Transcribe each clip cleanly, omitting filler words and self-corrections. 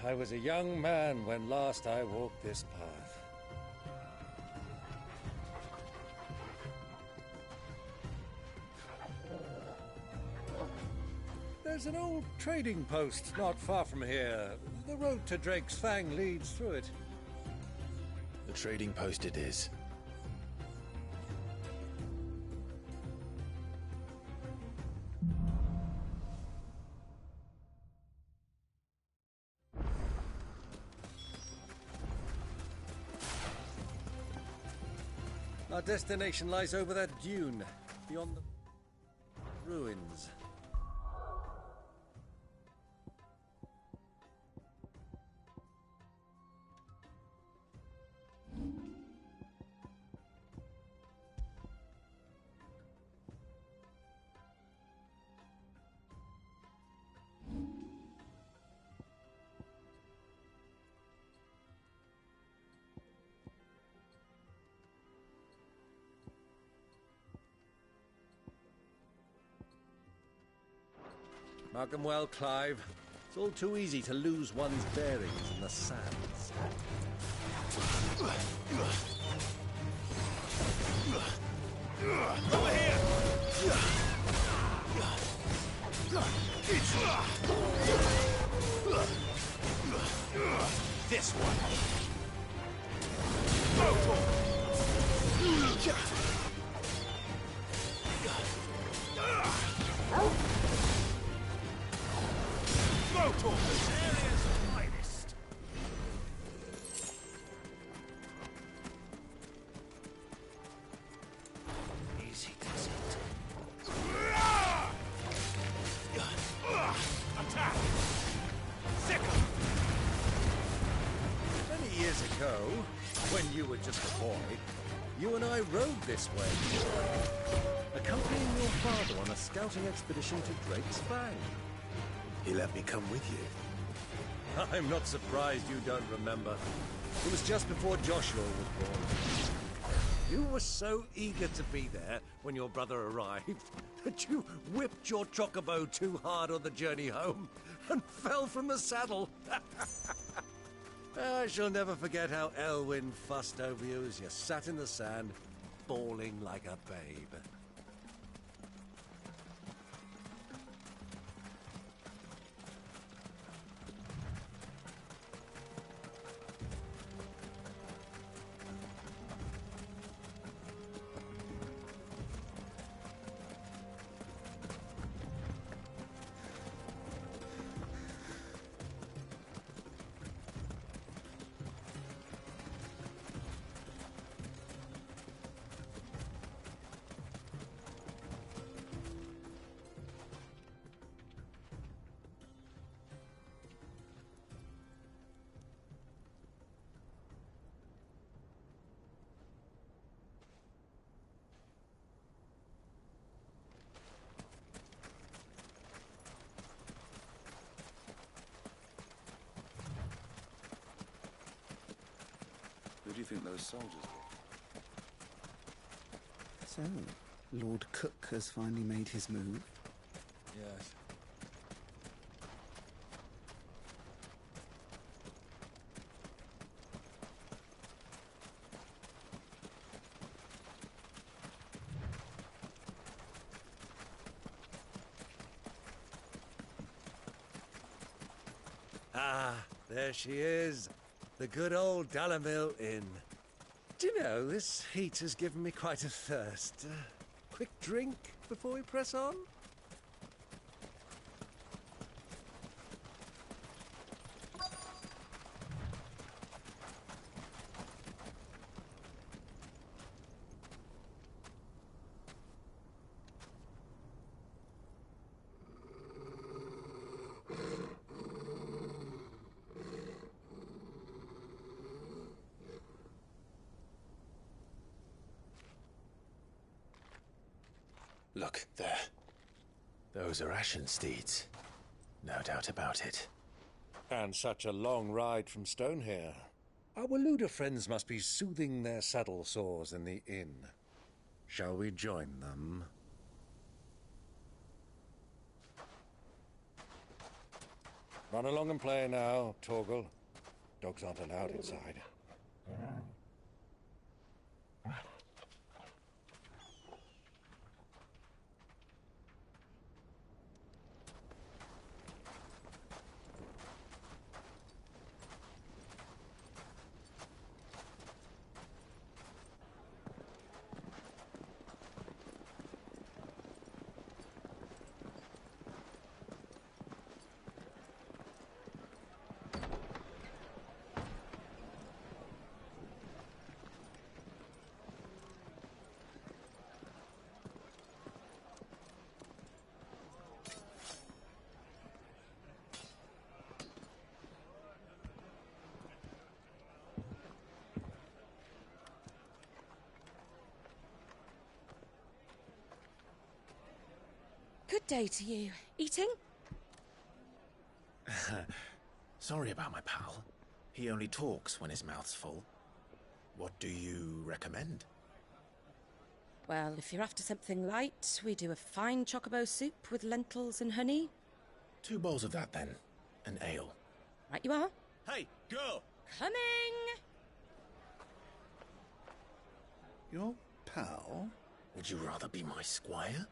I was a young man when last I walked this path. There's an old trading post not far from here. The road to Drake's Fang leads through it. The trading post it is. Our destination lies over that dune, beyond the ruins. Mark 'em well, Clive. It's all too easy to lose one's bearings in the sands. Over here! This one! This area's finest. Easy does it. Attack! Sickle! Many years ago, when you were just a boy, you and I rode this way, accompanying your father on a scouting expedition to Drake's Fang. He let me come with you. I'm not surprised you don't remember. It was just before Joshua was born. You were so eager to be there when your brother arrived that you whipped your chocobo too hard on the journey home and fell from the saddle. I shall never forget how Elwyn fussed over you as you sat in the sand, bawling like a babe. Who do you think those soldiers were? So, Lord Cook has finally made his move. Yes. Ah, there she is. The good old Dalimil Inn. Do you know, this heat has given me quite a thirst. Quick drink before we press on? Look, there. Those are ashen steeds. No doubt about it. And such a long ride from Stonehere. Our Luda friends must be soothing their saddle sores in the inn. Shall we join them? Run along and play now, Torgal. Dogs aren't allowed inside. Good day to you. Eating? Sorry about my pal. He only talks when his mouth's full. What do you recommend? Well, if you're after something light, we do a fine chocobo soup with lentils and honey. 2 bowls of that, then. An ale. Right you are. Hey, girl! Coming! Your pal? Would you rather be my squire?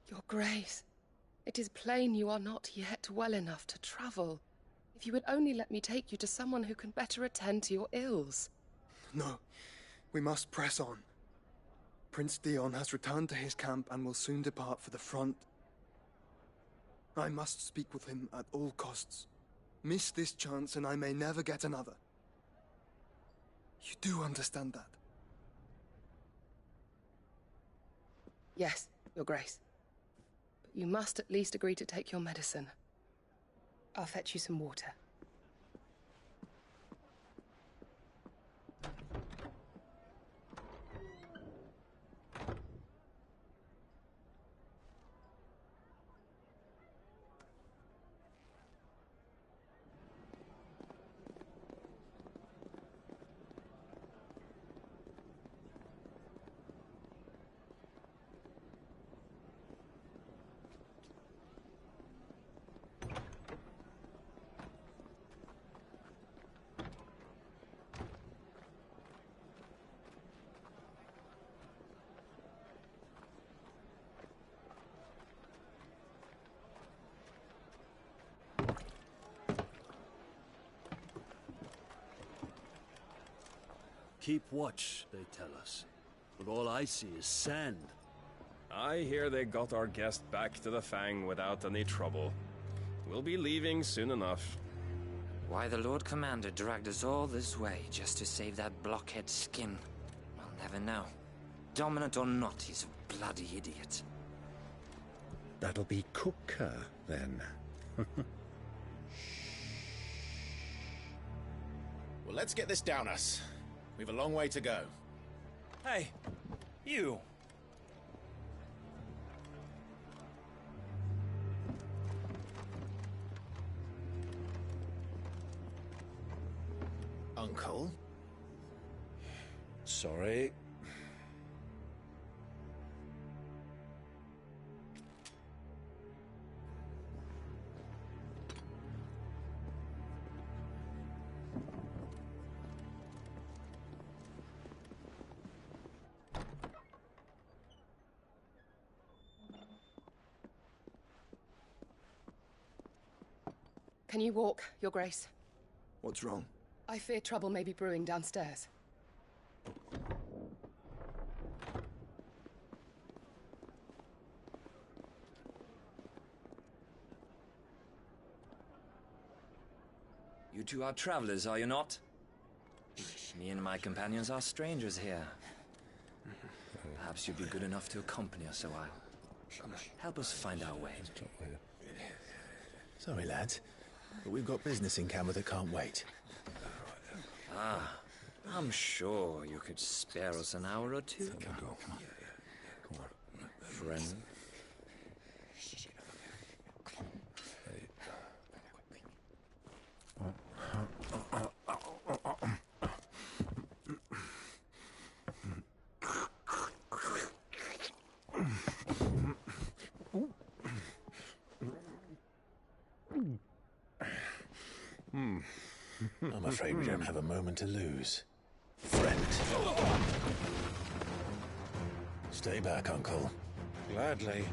Your Grace, it is plain you are not yet well enough to travel. If you would only let me take you to someone who can better attend to your ills. No, we must press on. Prince Dion has returned to his camp and will soon depart for the front. I must speak with him at all costs. Miss this chance and I may never get another. You do understand that? Yes, Your Grace. But you must at least agree to take your medicine. I'll fetch you some water. Keep watch, they tell us. But all I see is sand. I hear they got our guest back to the Fang without any trouble. We'll be leaving soon enough. Why the Lord Commander dragged us all this way just to save that blockhead skin, I'll never know. Dominant or not, he's a bloody idiot. That'll be Cooker, then. Well, let's get this down us. We've a long way to go. Hey, you! Uncle? Sorry. Can you walk, Your Grace? What's wrong? I fear trouble may be brewing downstairs. You two are travelers, are you not? Me and my companions are strangers here. Perhaps you'd be good enough to accompany us a while. Help us find our way. Sorry, lads, but we've got business in Camber that can't wait. Ah, I'm sure you could spare us an hour or two. Come on. Friend. I'm afraid we don't have a moment to lose. Friend. Stay back, Uncle. Gladly.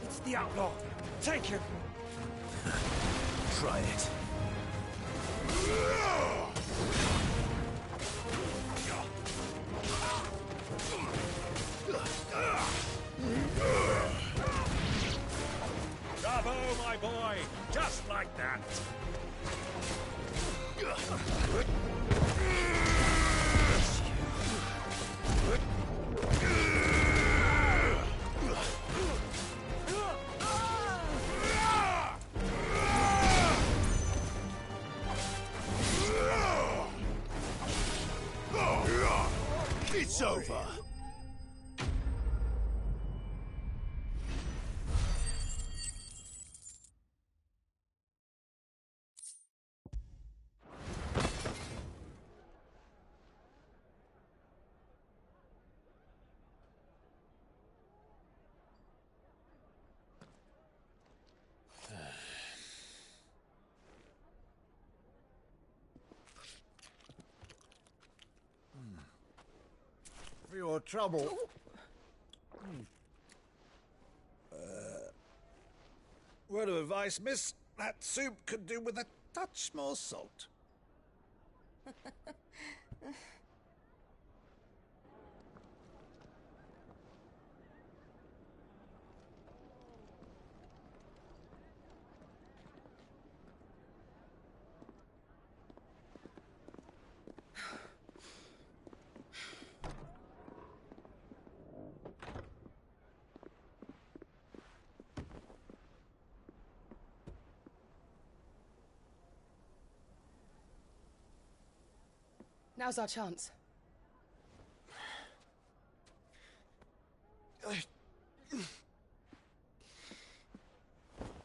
It's the outlaw. Take him. Try it. Bravo, my boy! Just like that! It's over. For your trouble. Word of advice, miss. That soup could do with a touch more salt. Now's our chance.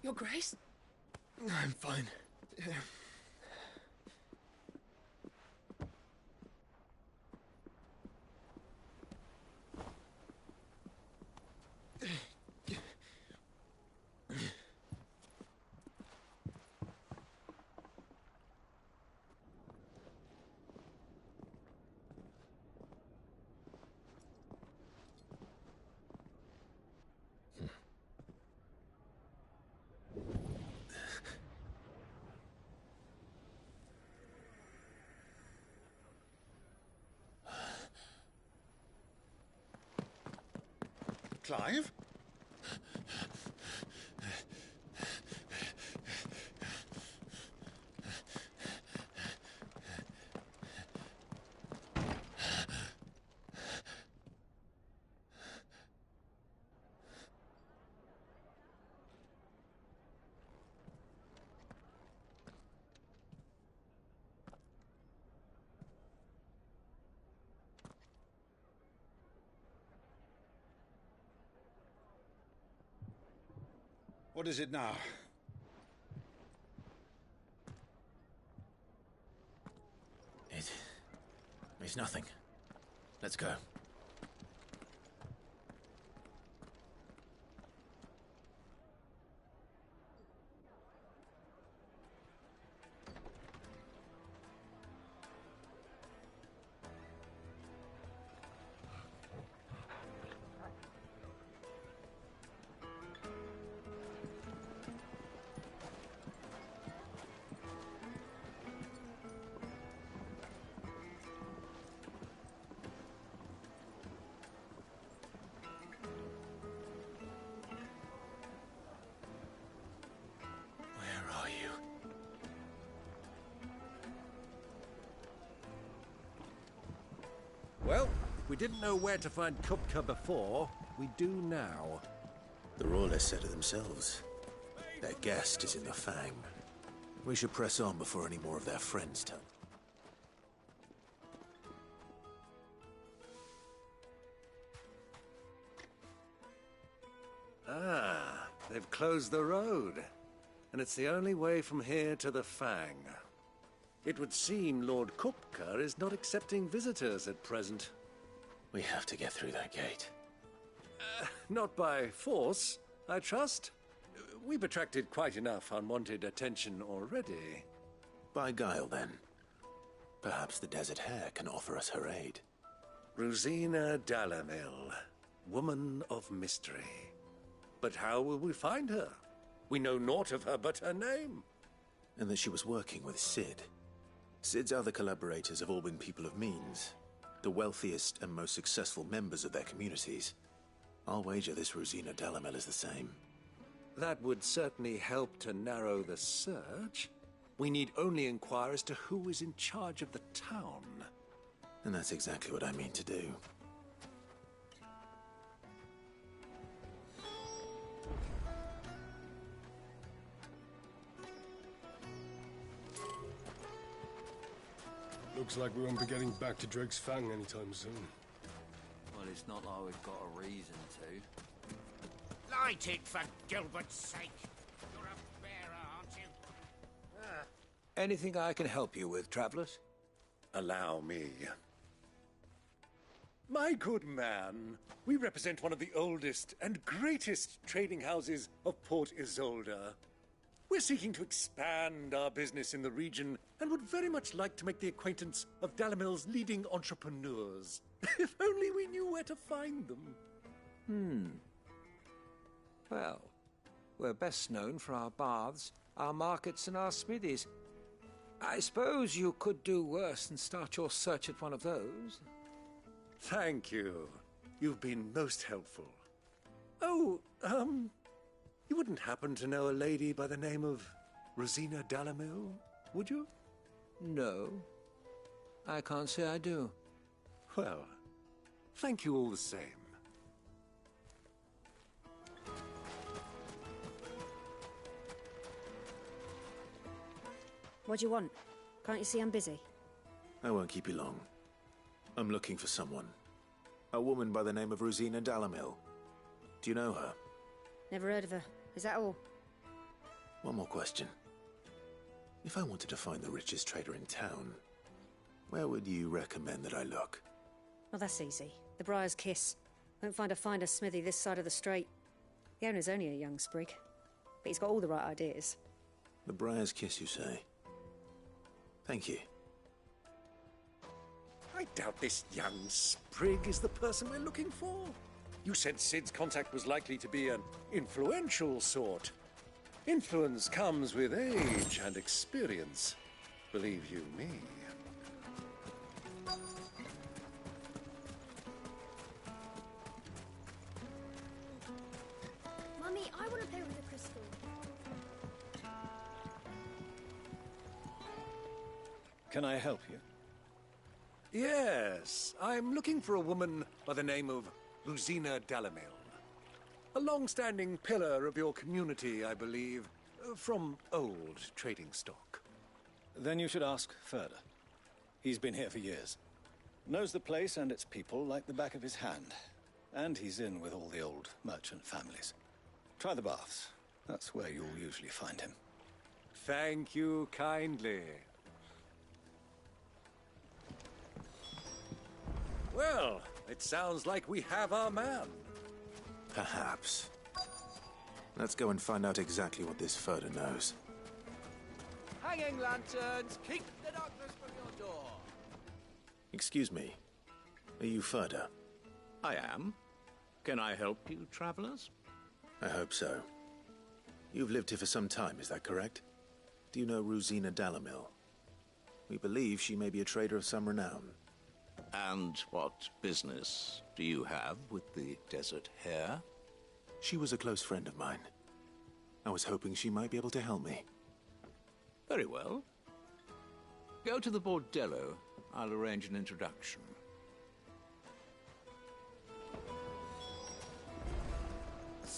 Your Grace? I'm fine. Clive? What is it now? It's nothing. Let's go. we didn't know where to find Kupka before, we do now. The Royalists said it themselves. Their guest is in the Fang. We should press on before any more of their friends turn. Ah, they've closed the road. And it's the only way from here to the Fang. It would seem Lord Kupka is not accepting visitors at present. We have to get through that gate. Not by force, I trust. We've attracted quite enough unwanted attention already. By guile, then. Perhaps the Desert Hare can offer us her aid. Ruzena Dalimil, woman of mystery. But how will we find her? We know naught of her but her name. And that she was working with Cid. Cid's other collaborators have all been people of means, the wealthiest and most successful members of their communities. I'll wager this Ruzena Dalimil is the same. That would certainly help to narrow the search. We need only inquire as to who is in charge of the town. And that's exactly what I mean to do. Looks like we won't be getting back to Drake's Fang anytime soon. Well, it's not like we've got a reason to. Light it, for Gilbert's sake! You're a bearer, aren't you? Anything I can help you with, travelers? Allow me. My good man, we represent one of the oldest and greatest trading houses of Port Isolde. We're seeking to expand our business in the region and would very much like to make the acquaintance of Dalimil's leading entrepreneurs. If only we knew where to find them. Well, we're best known for our baths, our markets, and our smithies. I suppose you could do worse than start your search at one of those. Thank you. You've been most helpful. Oh, you wouldn't happen to know a lady by the name of Ruzena Dalimil, would you? No, I can't say I do. Well, thank you all the same. What do you want? Can't you see I'm busy? I won't keep you long. I'm looking for someone. A woman by the name of Ruzena Dalimil. Do you know her? Never heard of her. Is that all? One more question. If I wanted to find the richest trader in town, where would you recommend that I look? Well, that's easy. The Briar's Kiss. Won't find a finer smithy this side of the strait. The owner's only a young sprig, but he's got all the right ideas. The Briar's Kiss, you say? Thank you. I doubt this young sprig is the person we're looking for. You said Cid's contact was likely to be an influential sort. Influence comes with age and experience. Believe you me. Mummy, I want to play with the crystal. Can I help you? Yes, I'm looking for a woman by the name of Ruzena Dalimil. A long-standing pillar of your community, I believe, from old trading stock. Then you should ask further. He's been here for years. Knows the place and its people like the back of his hand. And he's in with all the old merchant families. Try the baths. That's where you'll usually find him. Thank you kindly. Well, it sounds like we have our man. Perhaps. Let's go and find out exactly what this Furder knows. Hanging lanterns, keep the darkness from your door. Excuse me. Are you Furder? I am. Can I help you, travelers? I hope so. You've lived here for some time, is that correct? Do you know Ruzena Dalimil? We believe she may be a trader of some renown. And what business do you have with the Desert Hare? She was a close friend of mine. I was hoping she might be able to help me. Very well. Go to the bordello. I'll arrange an introduction.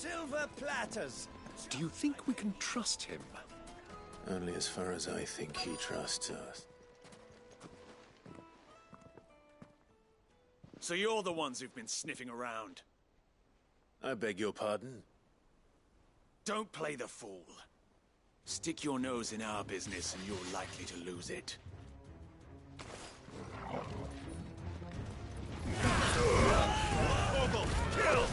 silver platters. Do you think we can trust him? Only as far as I think he trusts us. So you're the ones who've been sniffing around. I beg your pardon? Don't play the fool. Stick your nose in our business and you're likely to lose it. Ogle, kill!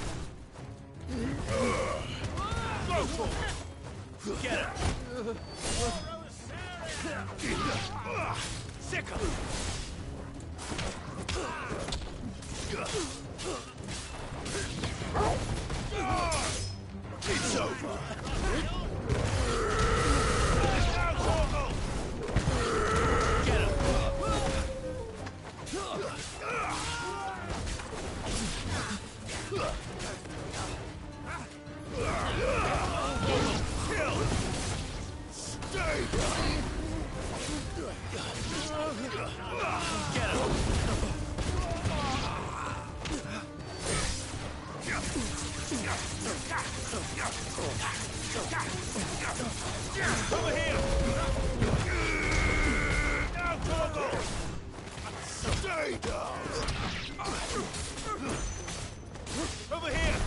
Go for it! Get him! Sick him! It's over! Get him! Kill! Stay! Get him! Over here! Now, Torgo! Stay down! Over here!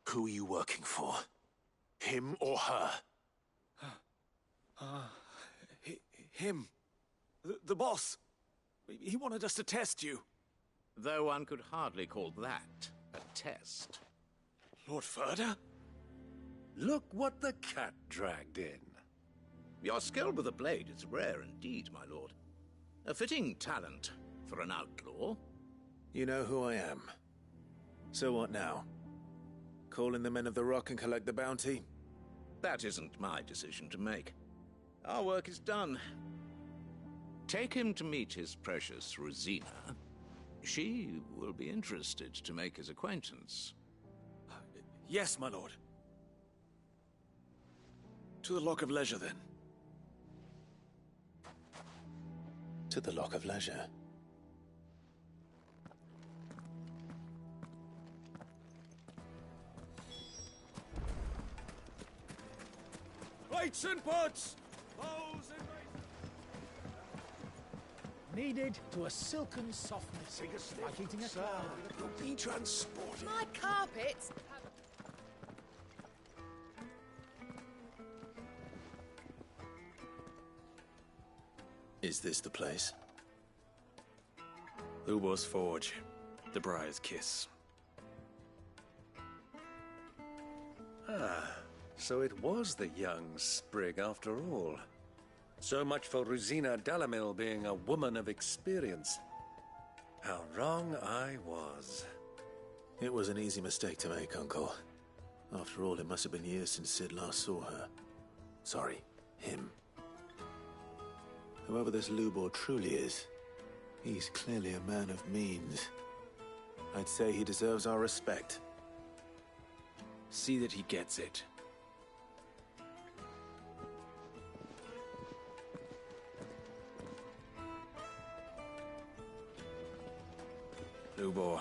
Who are you working for? Him or her? Him. The boss. He wanted us to test you. Though one could hardly call that a test. Lord Ferda? Look what the cat dragged in. Your skill with a blade is rare indeed, my lord. A fitting talent for an outlaw. You know who I am. So what now? Call in the Men of the Rock and collect the bounty? That isn't my decision to make. Our work is done. Take him to meet his precious Ruzena. She will be interested to make his acquaintance. Yes, my lord. To the Lock of Leisure, then. To the Lock of Leisure. Weights and puts! Bows and Needed to a silken softness, like eating a cloud. Be transported. My carpets! Is this the place? Ubor's Forge. The Briar's Kiss. Ah, so it was the young sprig after all. So much for Ruzena Dalimil being a woman of experience. How wrong I was. It was an easy mistake to make, Uncle. After all, it must have been years since Sid last saw her. Sorry, him. Whoever this Lubor truly is, he's clearly a man of means. I'd say he deserves our respect. See that he gets it. Lubor,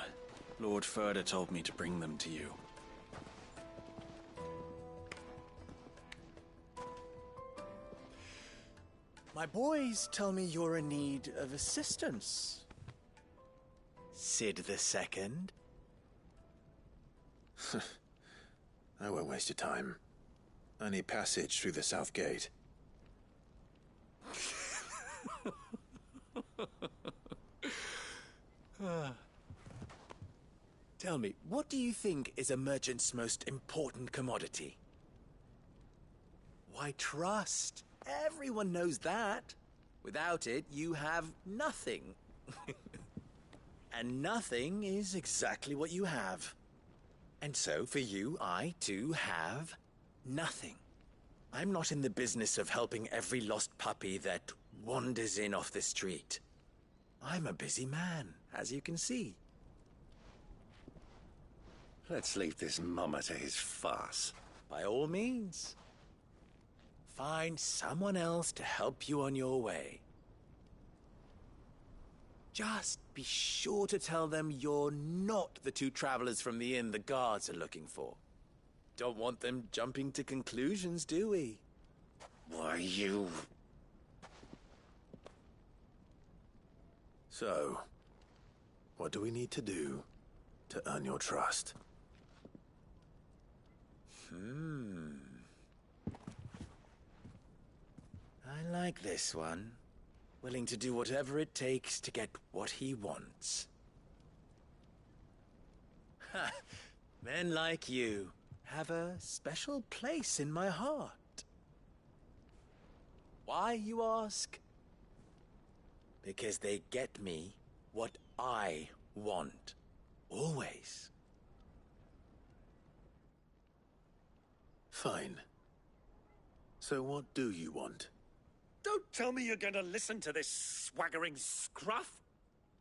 Lord Ferda told me to bring them to you. My boys tell me you're in need of assistance. Sid the Second? I won't waste your time. I need passage through the south gate. Tell me, what do you think is a merchant's most important commodity? Why, trust. Everyone knows that. Without it, you have nothing. And nothing is exactly what you have. And so, for you, I, too, have nothing. I'm not in the business of helping every lost puppy that wanders in off the street. I'm a busy man, as you can see. Let's leave this mummer to his farce. By all means. Find someone else to help you on your way. Just be sure to tell them you're not the two travelers from the inn the guards are looking for. Don't want them jumping to conclusions, do we? Why, you... So, what do we need to do to earn your trust? I like this one. Willing to do whatever it takes to get what he wants. Ha! Men like you have a special place in my heart. Why, you ask? Because they get me what I want. Always. Fine. So what do you want? Don't tell me you're going to listen to this swaggering scruff!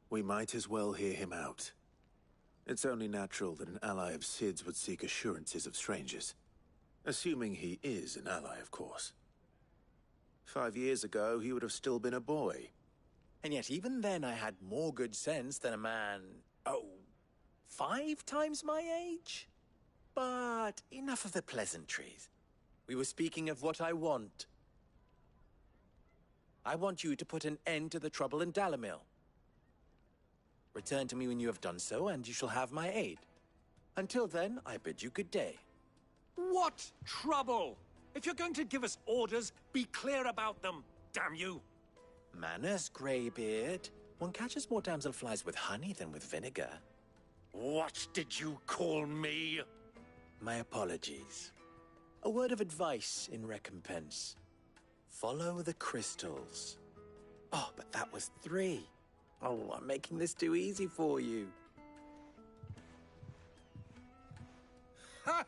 We might as well hear him out. It's only natural that an ally of Sid's would seek assurances of strangers. Assuming he is an ally, of course. 5 years ago, he would have still been a boy. And yet even then I had more good sense than a man, 5 times my age? But enough of the pleasantries. We were speaking of what I want. I want you to put an end to the trouble in Dalimil. Return to me when you have done so, and you shall have my aid. Until then, I bid you good day. What trouble? If you're going to give us orders, be clear about them, damn you! Manners, Greybeard. One catches more damselflies with honey than with vinegar. What did you call me? My apologies. A word of advice in recompense. Follow the crystals. Oh, but that was 3. Oh, I'm making this too easy for you. Ha!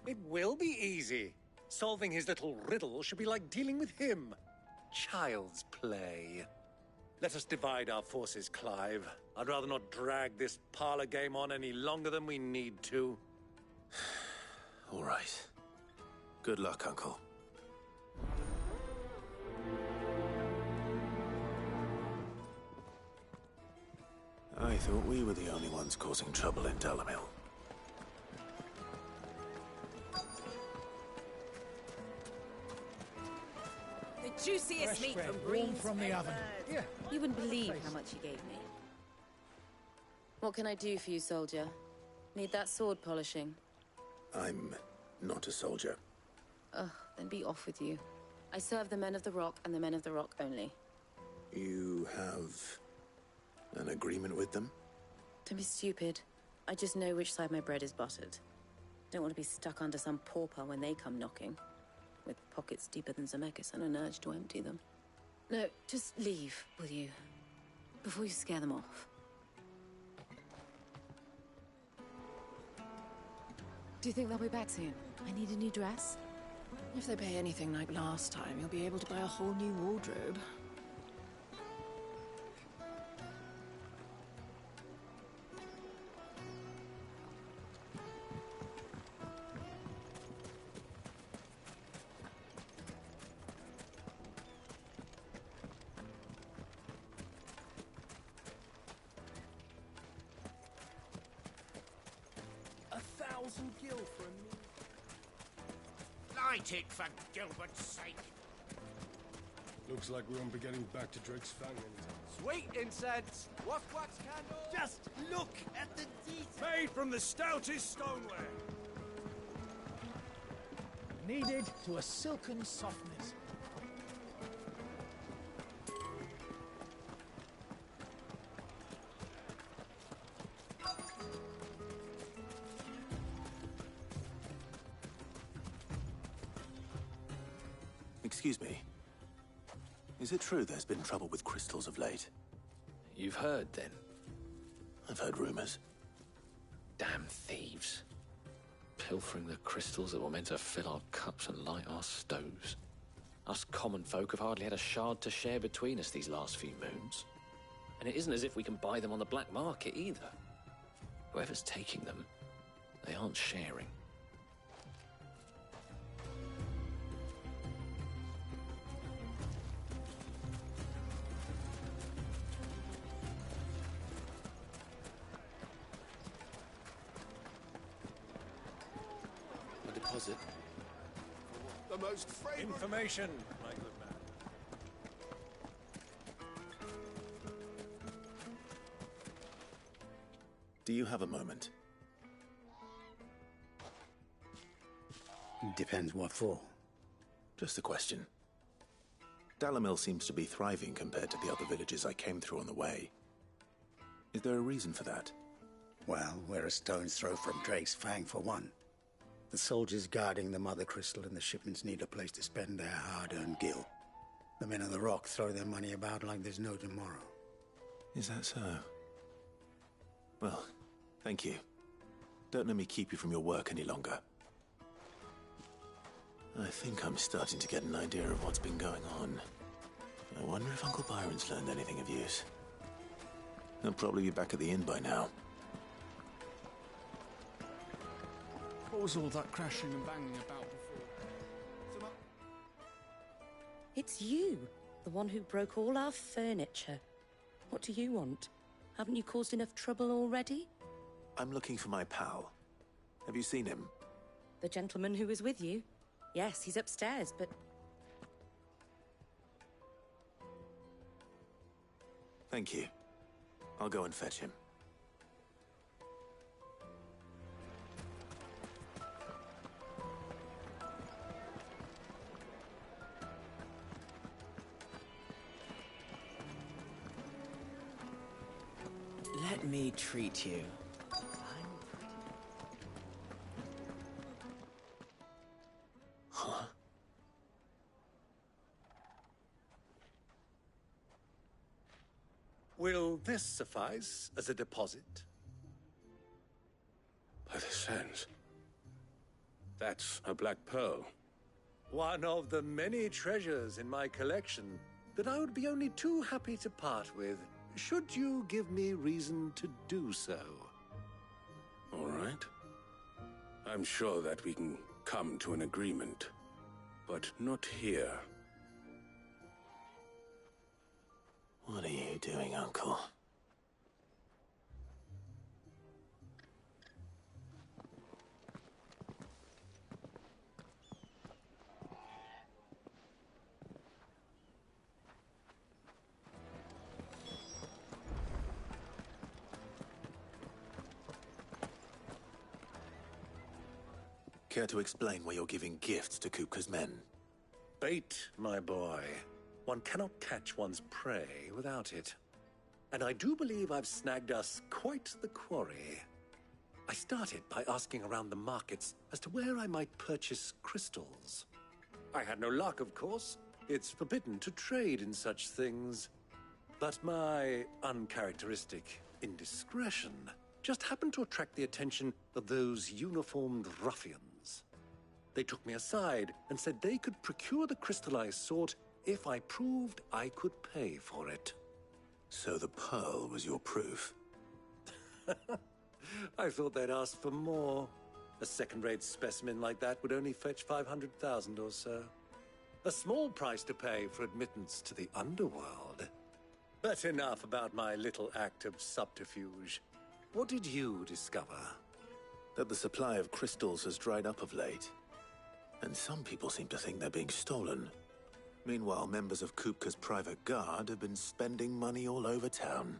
It will be easy. Solving his little riddle should be like dealing with him. Child's play. Let us divide our forces, Clive. I'd rather not drag this parlor game on any longer than we need to. All right. Good luck, Uncle. I thought we were the only ones causing trouble in Dalimil. The juiciest meat from Green's from the oven. Yeah. You wouldn't believe how much he gave me. What can I do for you, soldier? Need that sword polishing? I'm not a soldier. Ugh, then be off with you. I serve the men of the Rock and the men of the Rock only. You have an agreement with them? Don't be stupid. I just know which side my bread is buttered. Don't want to be stuck under some pauper when they come knocking. With pockets deeper than Zemeckis and an urge to empty them. No, just leave, will you? Before you scare them off. Do you think they'll be back soon? I need a new dress. If they pay anything like last time, you'll be able to buy a whole new wardrobe. Gil for a meal. Light it for Gilbert's sake. Looks like we won't be getting back to Drake's Fang anytime. Sweet incense, wax candle. Just look at the detail. Made from the stoutest stoneware. Kneaded to a silken softness. Excuse me. Is it true there's been trouble with crystals of late? You've heard, then? I've heard rumors. Damn thieves. pilfering the crystals that were meant to fill our cups and light our stoves. Us common folk have hardly had a shard to share between us these last few moons. And it isn't as if we can buy them on the black market either. Whoever's taking them, they aren't sharing. A deposit. The most fragrant information, my good man. Do you have a moment? Depends what for. Just a question. Dalimil seems to be thriving compared to the other villages I came through on the way. Is there a reason for that? Well, we're a stone's throw from Drake's Fang, for one. The soldiers guarding the Mother Crystal and the shipments need a place to spend their hard-earned gil. The men of the Rock throw their money about like there's no tomorrow. Is that so? Well, thank you. Don't let me keep you from your work any longer. I think I'm starting to get an idea of what's been going on. I wonder if Uncle Byron's learned anything of use. He'll probably be back at the inn by now. What was all that crashing and banging about before? It's you, the one who broke all our furniture. What do you want? Haven't you caused enough trouble already? I'm looking for my pal. Have you seen him? The gentleman who was with you? Yes, he's upstairs, but... Thank you. I'll go and fetch him. Let me treat you. Huh? Will this suffice as a deposit? By the sands. That's a black pearl. One of the many treasures in my collection that I would be only too happy to part with, should you give me reason to do so. All right. I'm sure that we can come to an agreement, but not here. What are you doing, Uncle? Care to explain why you're giving gifts to Kupka's men? Bait, my boy. One cannot catch one's prey without it. And I do believe I've snagged us quite the quarry. I started by asking around the markets as to where I might purchase crystals. I had no luck, of course. It's forbidden to trade in such things. But my uncharacteristic indiscretion just happened to attract the attention of those uniformed ruffians. They took me aside and said they could procure the crystal I sought if I proved I could pay for it. So the pearl was your proof? I thought they'd ask for more. A second-rate specimen like that would only fetch 500,000 or so. A small price to pay for admittance to the underworld. But enough about my little act of subterfuge. What did you discover? That the supply of crystals has dried up of late. And some people seem to think they're being stolen. Meanwhile, members of Kupka's private guard have been spending money all over town.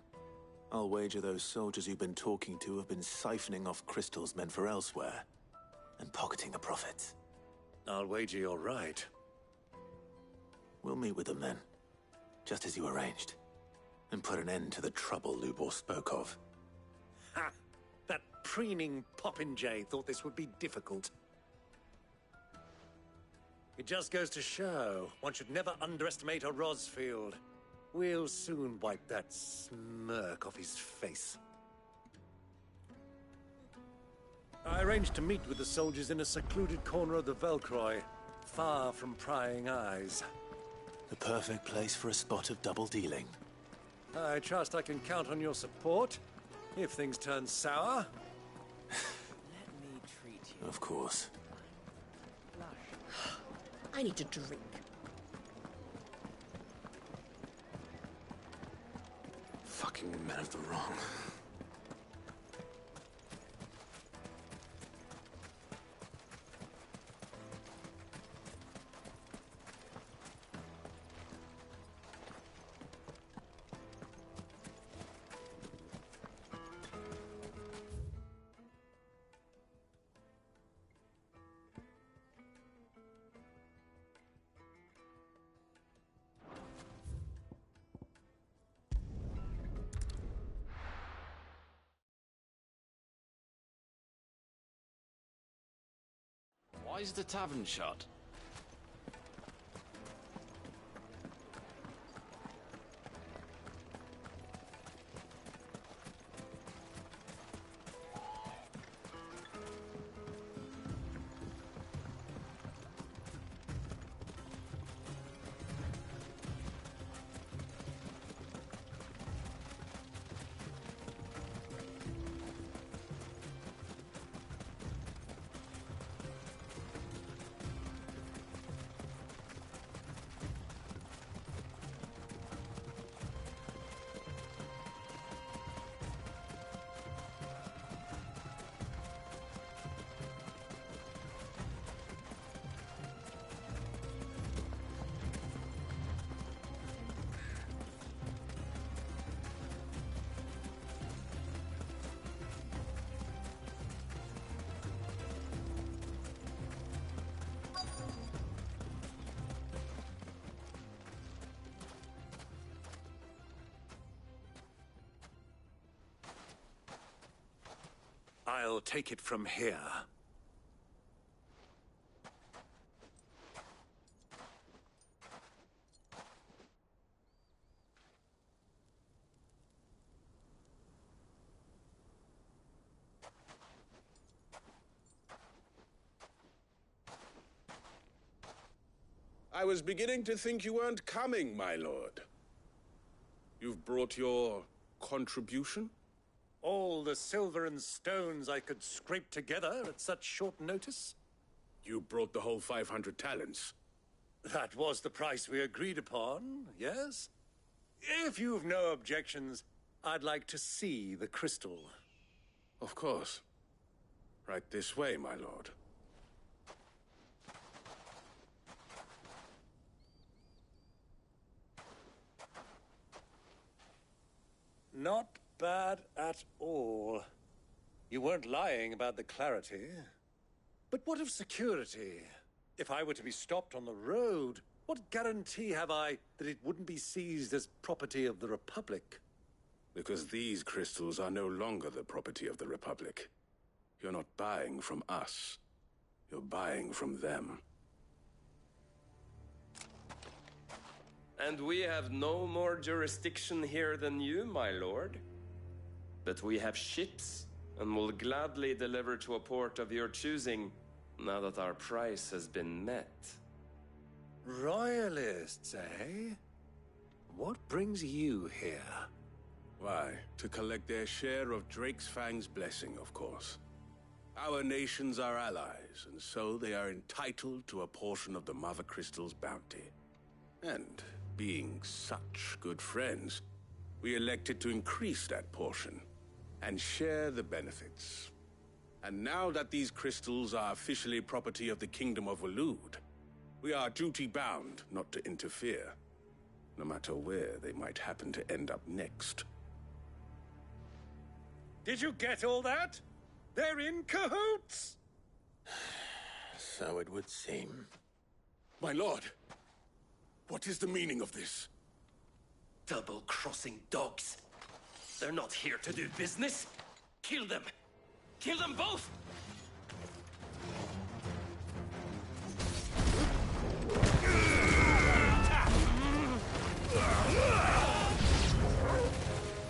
I'll wager those soldiers you've been talking to have been siphoning off crystals meant for elsewhere, and pocketing the profits. I'll wager you're right. We'll meet with them then, just as you arranged, and put an end to the trouble Lubor spoke of. Ha! That preening popinjay thought this would be difficult. It just goes to show one should never underestimate a Rosfield. We'll soon wipe that smirk off his face. I arranged to meet with the soldiers in a secluded corner of the Velcroy, far from prying eyes. The perfect place for a spot of double dealing. I trust I can count on your support if things turn sour. Let me treat you. Of course. I need to drink. Fucking men of the wrong. Why is the tavern shut? I'll take it from here. I was beginning to think you weren't coming, my lord. You've brought your contribution? All the silver and stones I could scrape together at such short notice? You brought the whole 500 talents. That was the price we agreed upon, yes? If you've no objections, I'd like to see the crystal. Of course. Right this way, my lord. Not bad at all. You weren't lying about the clarity. But what of security? If I were to be stopped on the road, what guarantee have I that it wouldn't be seized as property of the Republic? Because these crystals are no longer the property of the Republic. You're not buying from us. You're buying from them. And we have no more jurisdiction here than you, my lord. But we have ships, and will gladly deliver to a port of your choosing, now that our price has been met. Royalists, eh? What brings you here? Why, to collect their share of Drake's Fang's blessing, of course. Our nations are allies, and so they are entitled to a portion of the Mother Crystal's bounty. And being such good friends, we elected to increase that portion and share the benefits. And now that these crystals are officially property of the Kingdom of Waloed, we are duty-bound not to interfere, no matter where they might happen to end up next. Did you get all that? They're in cahoots! So it would seem. My lord, what is the meaning of this? Double-crossing dogs. They're not here to do business. Kill them! Kill them both!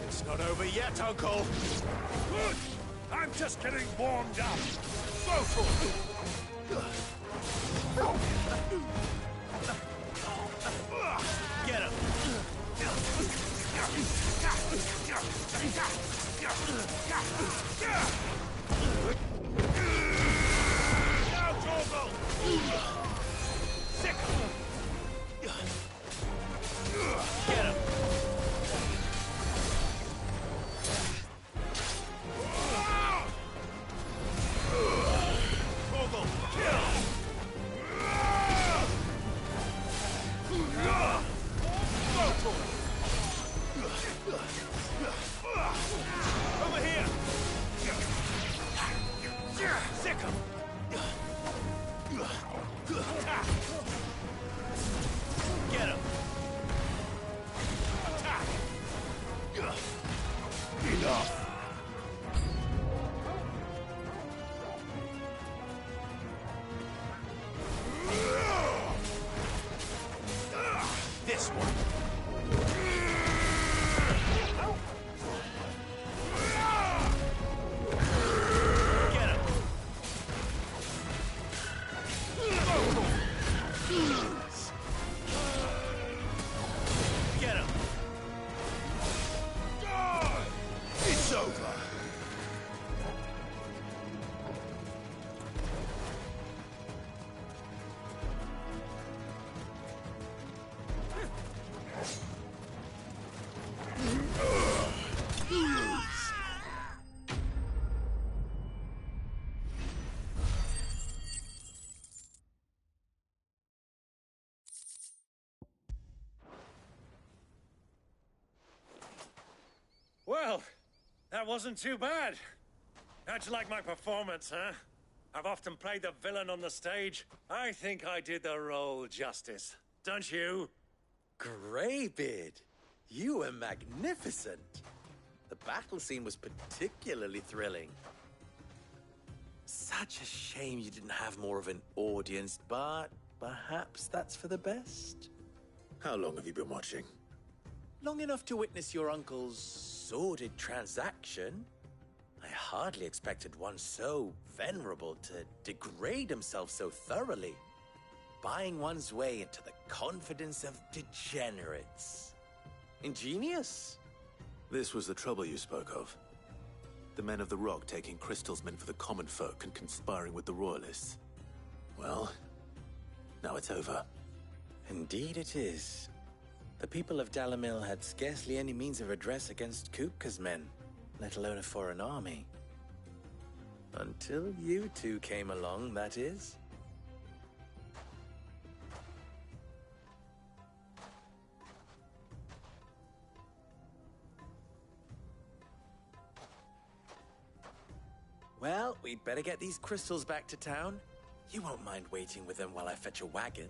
It's not over yet, Uncle! I'm just getting warmed up. Go for it. Get him. Now, Torgal! Sick him. Get him. Torgal, kill! Go for it! Over here! Sick him! Get him! Attack! Enough! This one! Get him! Get him! It's over! Well, that wasn't too bad. How'd you like my performance, huh? I've often played the villain on the stage. I think I did the role justice. Don't you? Greybeard, you were magnificent. The battle scene was particularly thrilling. Such a shame you didn't have more of an audience, but perhaps that's for the best. How long have you been watching? Long enough to witness your uncle's sordid transaction. I hardly expected one so venerable to degrade himself so thoroughly. Buying one's way into the confidence of degenerates. Ingenious. This was the trouble you spoke of. The men of the Rock taking crystals meant for the common folk and conspiring with the Royalists. Well, now it's over. Indeed it is. The people of Dalimil had scarcely any means of redress against Kupka's men, let alone a foreign army. Until you two came along, that is. Well, we'd better get these crystals back to town. You won't mind waiting with them while I fetch a wagon.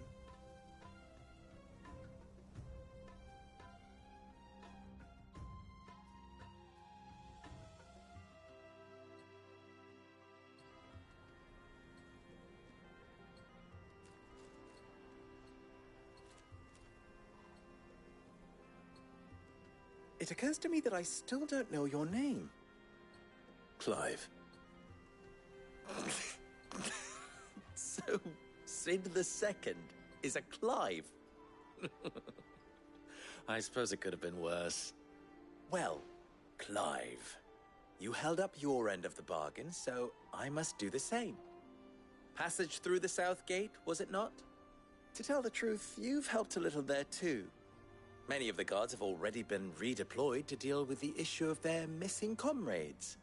It occurs to me that I still don't know your name. Clive. So, Sid the Second is a Clive? I suppose it could have been worse. Well, Clive, you held up your end of the bargain, so I must do the same. Passage through the South Gate, was it not? To tell the truth, you've helped a little there too. Many of the guards have already been redeployed to deal with the issue of their missing comrades.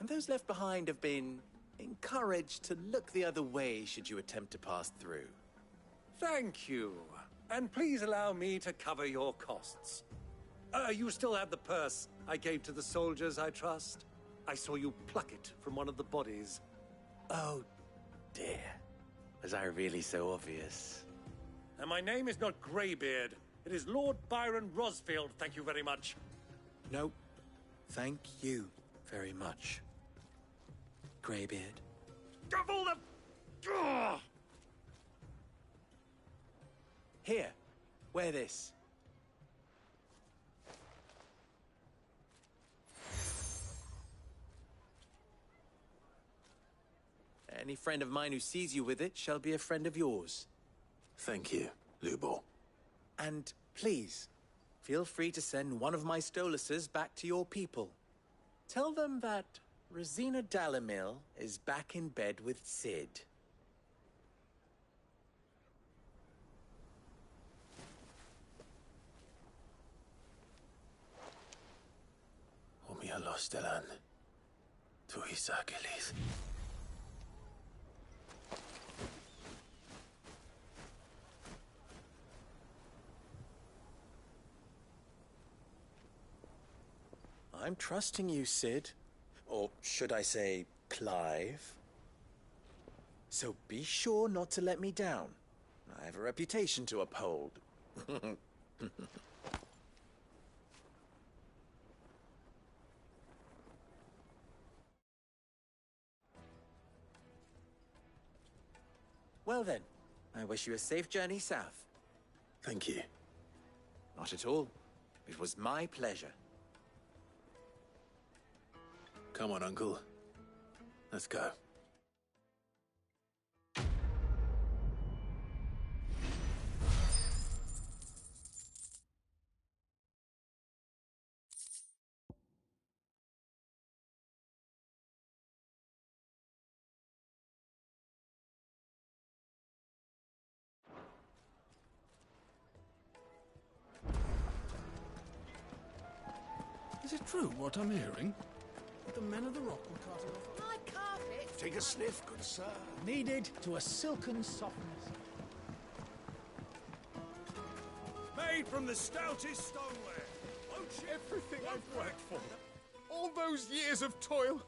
And those left behind have been encouraged to look the other way should you attempt to pass through. Thank you. And please allow me to cover your costs. You still have the purse I gave to the soldiers, I trust? I saw you pluck it from one of the bodies. Oh, dear. Was I really so obvious? And my name is not Greybeard. It is Lord Byron Rosfield, thank you very much. Nope. Thank you very much, Greybeard. Of all the... Ugh! Here, wear this. Any friend of mine who sees you with it shall be a friend of yours. Thank you, Lubor. And please, feel free to send one of my Stoluses back to your people. Tell them that Ruzena Dalimil is back in bed with Sid. Omia Lostelan. Tuisa Achilles. I'm trusting you, Sid. Or should I say, Clive? So be sure not to let me down. I have a reputation to uphold. Well then, I wish you a safe journey south. Thank you. Not at all. It was my pleasure. Come on, Uncle. Let's go. Is it true what I'm hearing? The men of the rock were carting off My carpet! Take a sniff, good sir. Kneaded to a silken softness. Made from the stoutest stoneware. Won't you? Everything I've worked for. All those years of toil.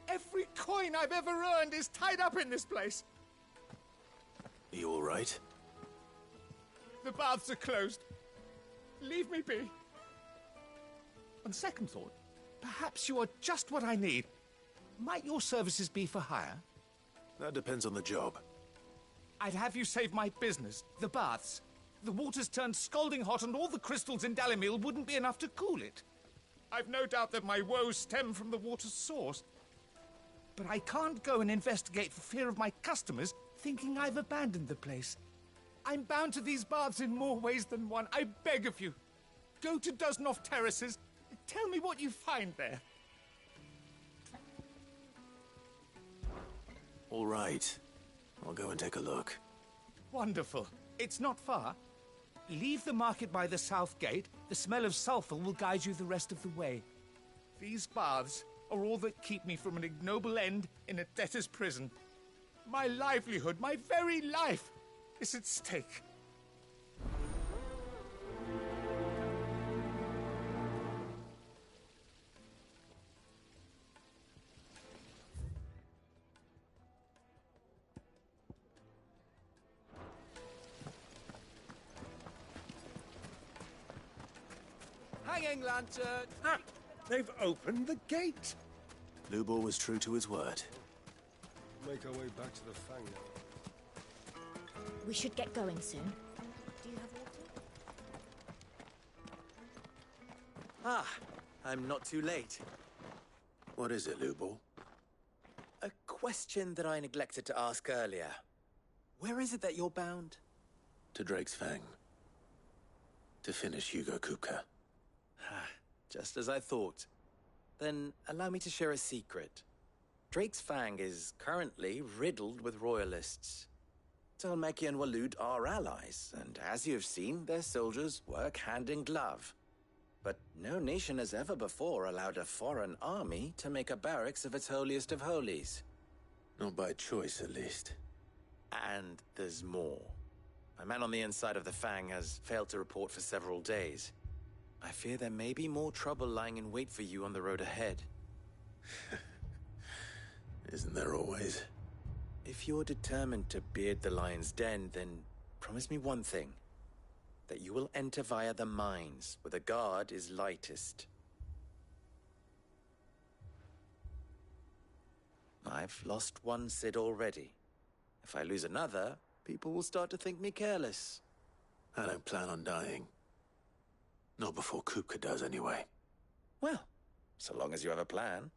Every coin I've ever earned is tied up in this place. Are you all right? The baths are closed. Leave me be. On second thought, perhaps you are just what I need. Might your services be for hire? That depends on the job. I'd have you save my business, the baths. The water's turned scalding hot and all the crystals in Dalimil wouldn't be enough to cool it. I've no doubt that my woes stem from the water's source. But I can't go and investigate for fear of my customers thinking I've abandoned the place. I'm bound to these baths in more ways than one. I beg of you. Go to Dusnoff Terraces. Tell me what you find there. All right. I'll go and take a look. Wonderful. It's not far. Leave the market by the south gate. The smell of sulphur will guide you the rest of the way. These baths are all that keep me from an ignoble end in a debtor's prison. My livelihood, my very life, is at stake. Hanging lantern! Ah, they've opened the gate. Lubor was true to his word. Make our way back to the Fang now. We should get going soon. Do you have water? Ah, I'm not too late. What is it, Lubor? A question that I neglected to ask earlier. Where is it that you're bound? To Drake's Fang. To finish Hugo Kupka. Just as I thought. Then allow me to share a secret. Drake's Fang is currently riddled with royalists. Talmeki and Walud are allies, and as you have seen, their soldiers work hand in glove. But no nation has ever before allowed a foreign army to make a barracks of its holiest of holies. Not by choice, at least. And there's more. My man on the inside of the Fang has failed to report for several days. I fear there may be more trouble lying in wait for you on the road ahead. Isn't there always? If you're determined to beard the lion's den, then promise me one thing. That you will enter via the mines, where the guard is lightest. I've lost one Sid already. If I lose another, people will start to think me careless. I don't plan on dying. Not before Kupka does, anyway. Well, so long as you have a plan.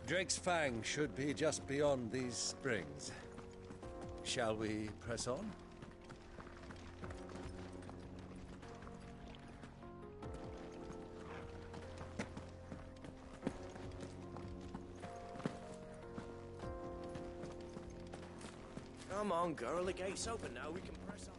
Drake's Fang should be just beyond these springs. Shall we press on? Come on, girl, the gate's open now, we can press on.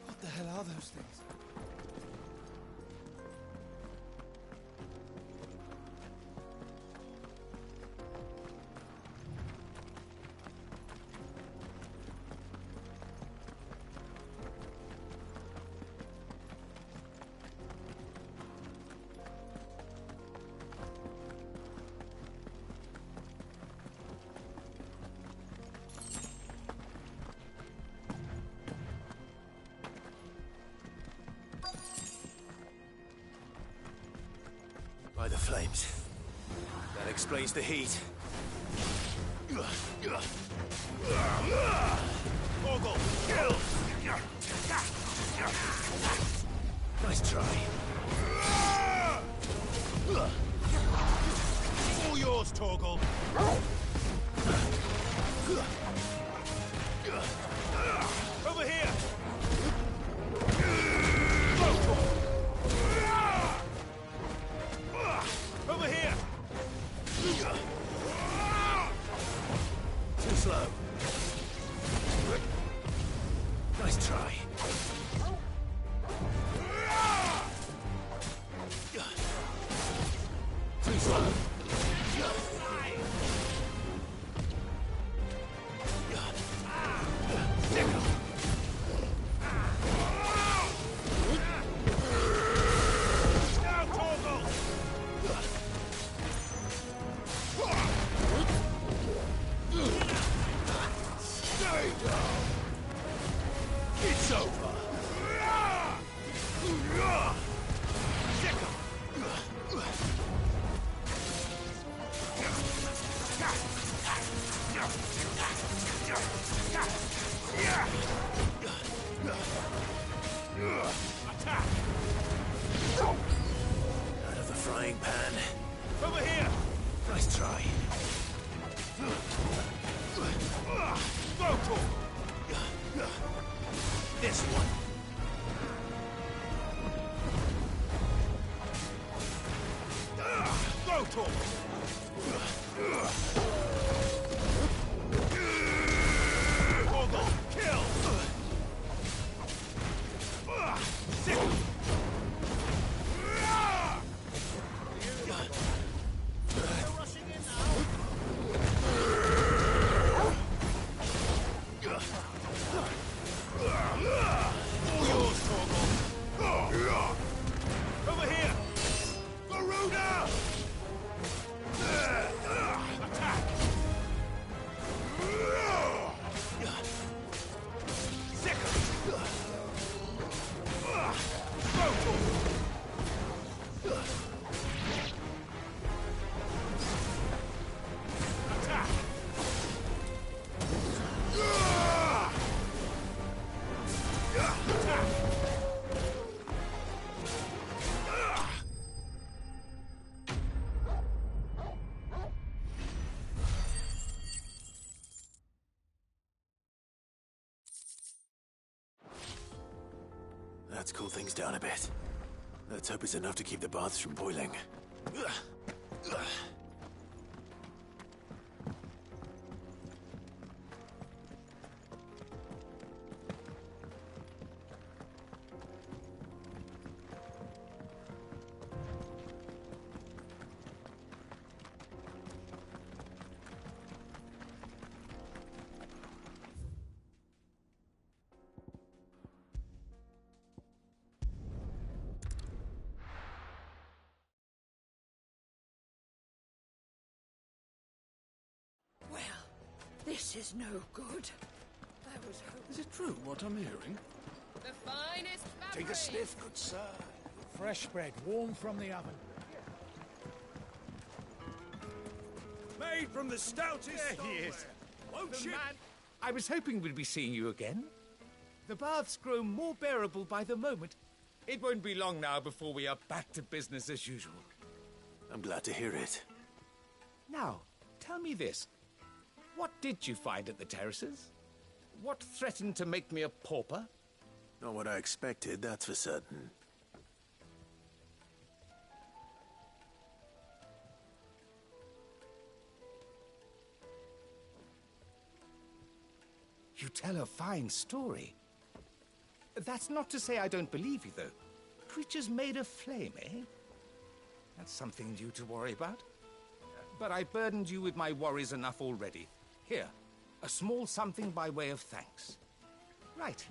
What the hell are those things? By the flames. That explains the heat. Ogle, kill! Nice try. All yours, Torgal. Over here! Over here! Too slow. Nice try. Too slow. Now, Torgal! Stay down. It's over. Attack! Out of the frying pan. Over here! Nice try. Go, Torgal! This one. Go, Torgal! Torgal, kill! Sick! Rushing in now! All yours, Torgal! Over here! Garuda! Attack! Sick! Go, Torgal! Attack! Attack! Let's cool things down a bit. Let's hope it's enough to keep the baths from boiling. This is no good. I was hoping... Is it true what I'm hearing? The finest fabric. Take a sniff, good sir. Fresh bread, warm from the oven. Made from the stoutest There he is. The man... I was hoping we'd be seeing you again. The baths grow more bearable by the moment. It won't be long now before we are back to business as usual. I'm glad to hear it. Now, tell me this. What did you find at the terraces? What threatened to make me a pauper? Not what I expected, that's for certain. You tell a fine story. That's not to say I don't believe you, though. Creatures made of flame, eh? That's something new to worry about. But I burdened you with my worries enough already. Here, a small something by way of thanks. Right.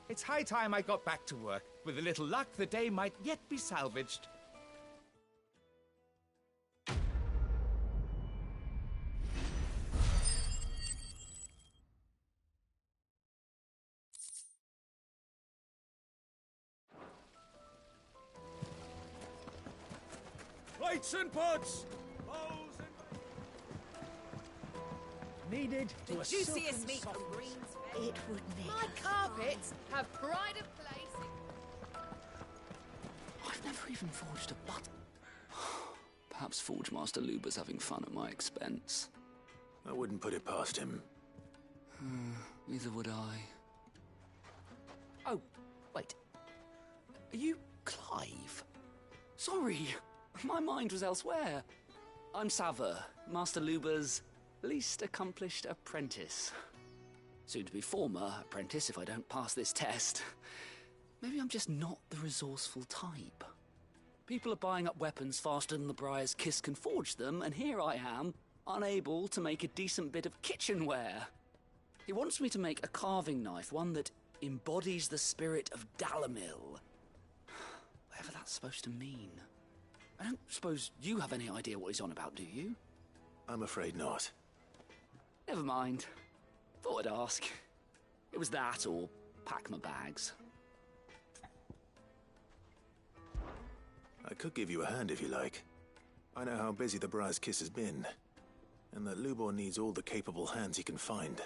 It's high time I got back to work. With a little luck, the day might yet be salvaged. Plates and pots! Bowls and... Needed to a Juiciest meat from Greens. It would make My carpets have pride of place. I've never even forged a button. Perhaps Forge Master Luber's having fun at my expense. I wouldn't put it past him. Neither would I. Oh, wait. Are you Clive? Sorry, my mind was elsewhere. I'm Sava, Master Luber's least accomplished apprentice. Soon to be former apprentice if I don't pass this test. Maybe I'm just not the resourceful type. People are buying up weapons faster than the Briar's Kiss can forge them, and here I am, unable to make a decent bit of kitchenware. He wants me to make a carving knife, one that embodies the spirit of Dalimil. Whatever that's supposed to mean. I don't suppose you have any idea what he's on about, do you? I'm afraid not. Never mind. Thought I'd ask. It was that or pack my bags. I could give you a hand if you like. I know how busy the Briar's Kiss has been, and that Lubor needs all the capable hands he can find.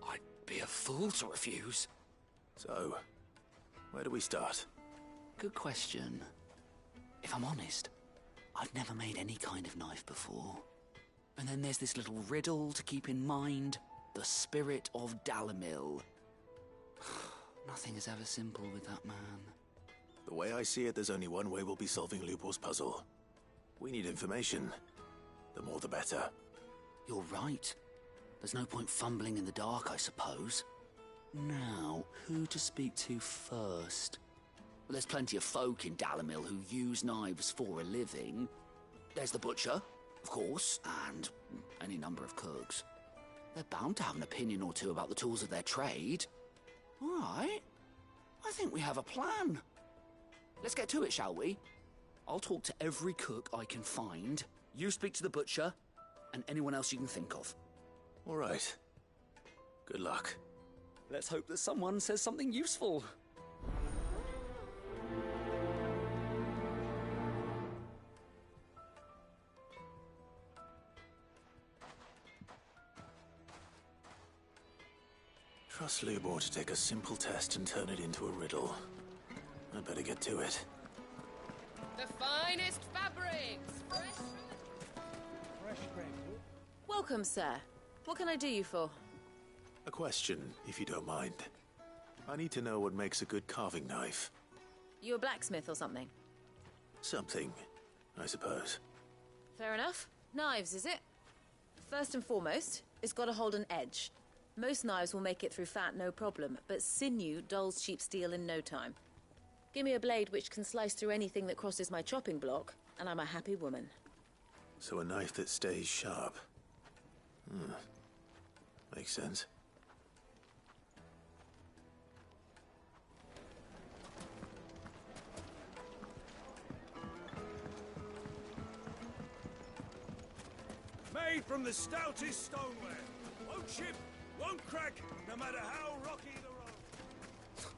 I'd be a fool to refuse. So, where do we start? Good question. If I'm honest, I've never made any kind of knife before. And then there's this little riddle to keep in mind. The spirit of Dalimil. Nothing is ever simple with that man. The way I see it, there's only one way we'll be solving Lubor's puzzle. We need information. The more the better. You're right. There's no point fumbling in the dark, I suppose. Now, who to speak to first? Well, there's plenty of folk in Dalimil who use knives for a living. There's the butcher, of course, and any number of cooks. They're bound to have an opinion or two about the tools of their trade. All right. I think we have a plan. Let's get to it, shall we? I'll talk to every cook I can find. You speak to the butcher, and anyone else you can think of. All right. Good luck. Let's hope that someone says something useful. Trust Lubor to take a simple test and turn it into a riddle. I'd better get to it. The finest fabrics, fresh from Welcome, sir. What can I do you for? A question, if you don't mind. I need to know what makes a good carving knife. You a blacksmith or something? Something, I suppose. Fair enough. Knives, is it? First and foremost, it's got to hold an edge. Most knives will make it through fat, no problem, but sinew dulls cheap steel in no time. Give me a blade which can slice through anything that crosses my chopping block, and I'm a happy woman. So a knife that stays sharp. Makes sense. Made from the stoutest stoneware. Won't chip, won't crack, no matter how rocky the road.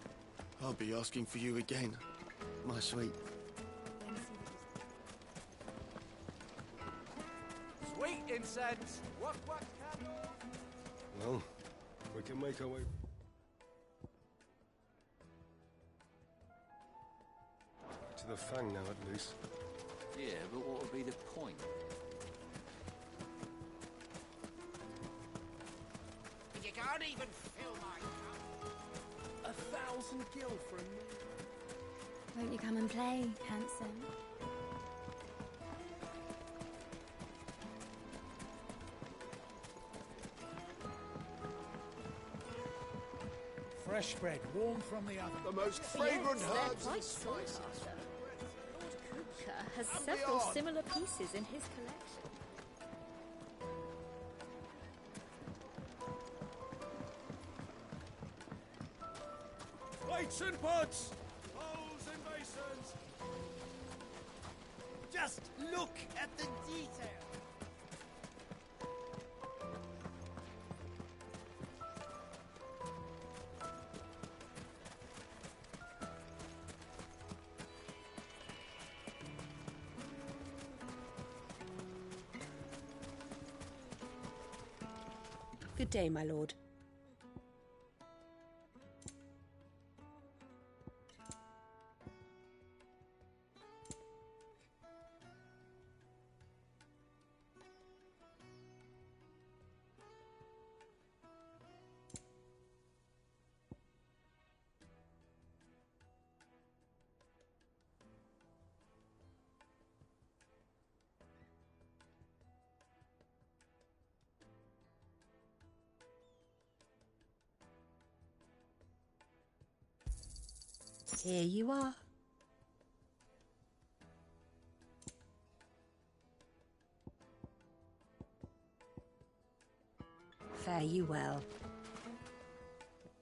I'll be asking for you again, my sweet. Sweet incense, what candle? Well, we can make our way... back to the Fang now, at least. Yeah, but what would be the point? You can't even fill my cup. 1,000 gil for a meal. Won't you come and play, handsome? Fresh bread, warm from the oven. The most fragrant herbs and spices. Lord Cooper has several similar pieces in his collection. Plates and pots! Bowls and basins! Just look at the detail. Good day, my lord. Here you are. Fare you well.